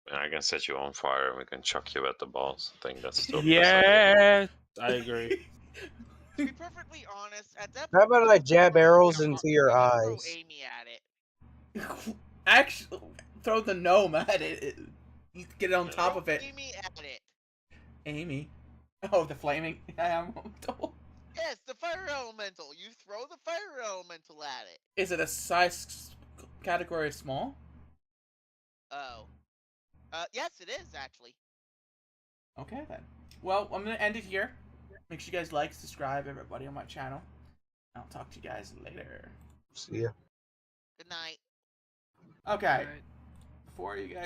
And I can set you on fire. We can chuck you at the boss. I think that's still. Yeah, I agree. To be perfectly honest, at that How point, about I jab arrows into your eyes? throw Amy at it. Actually, throw the gnome at it. You get it on top of it. Amy at it. Amy. Oh, the flaming elemental. Yes, the fire elemental. You throw the fire elemental at it. Is it a size category of small? Oh. Yes, it is, actually. Okay, then. Well, I'm going to end it here. Make sure you guys like, subscribe, everybody on my channel. I'll talk to you guys later. See ya. Good night. Okay. Before you guys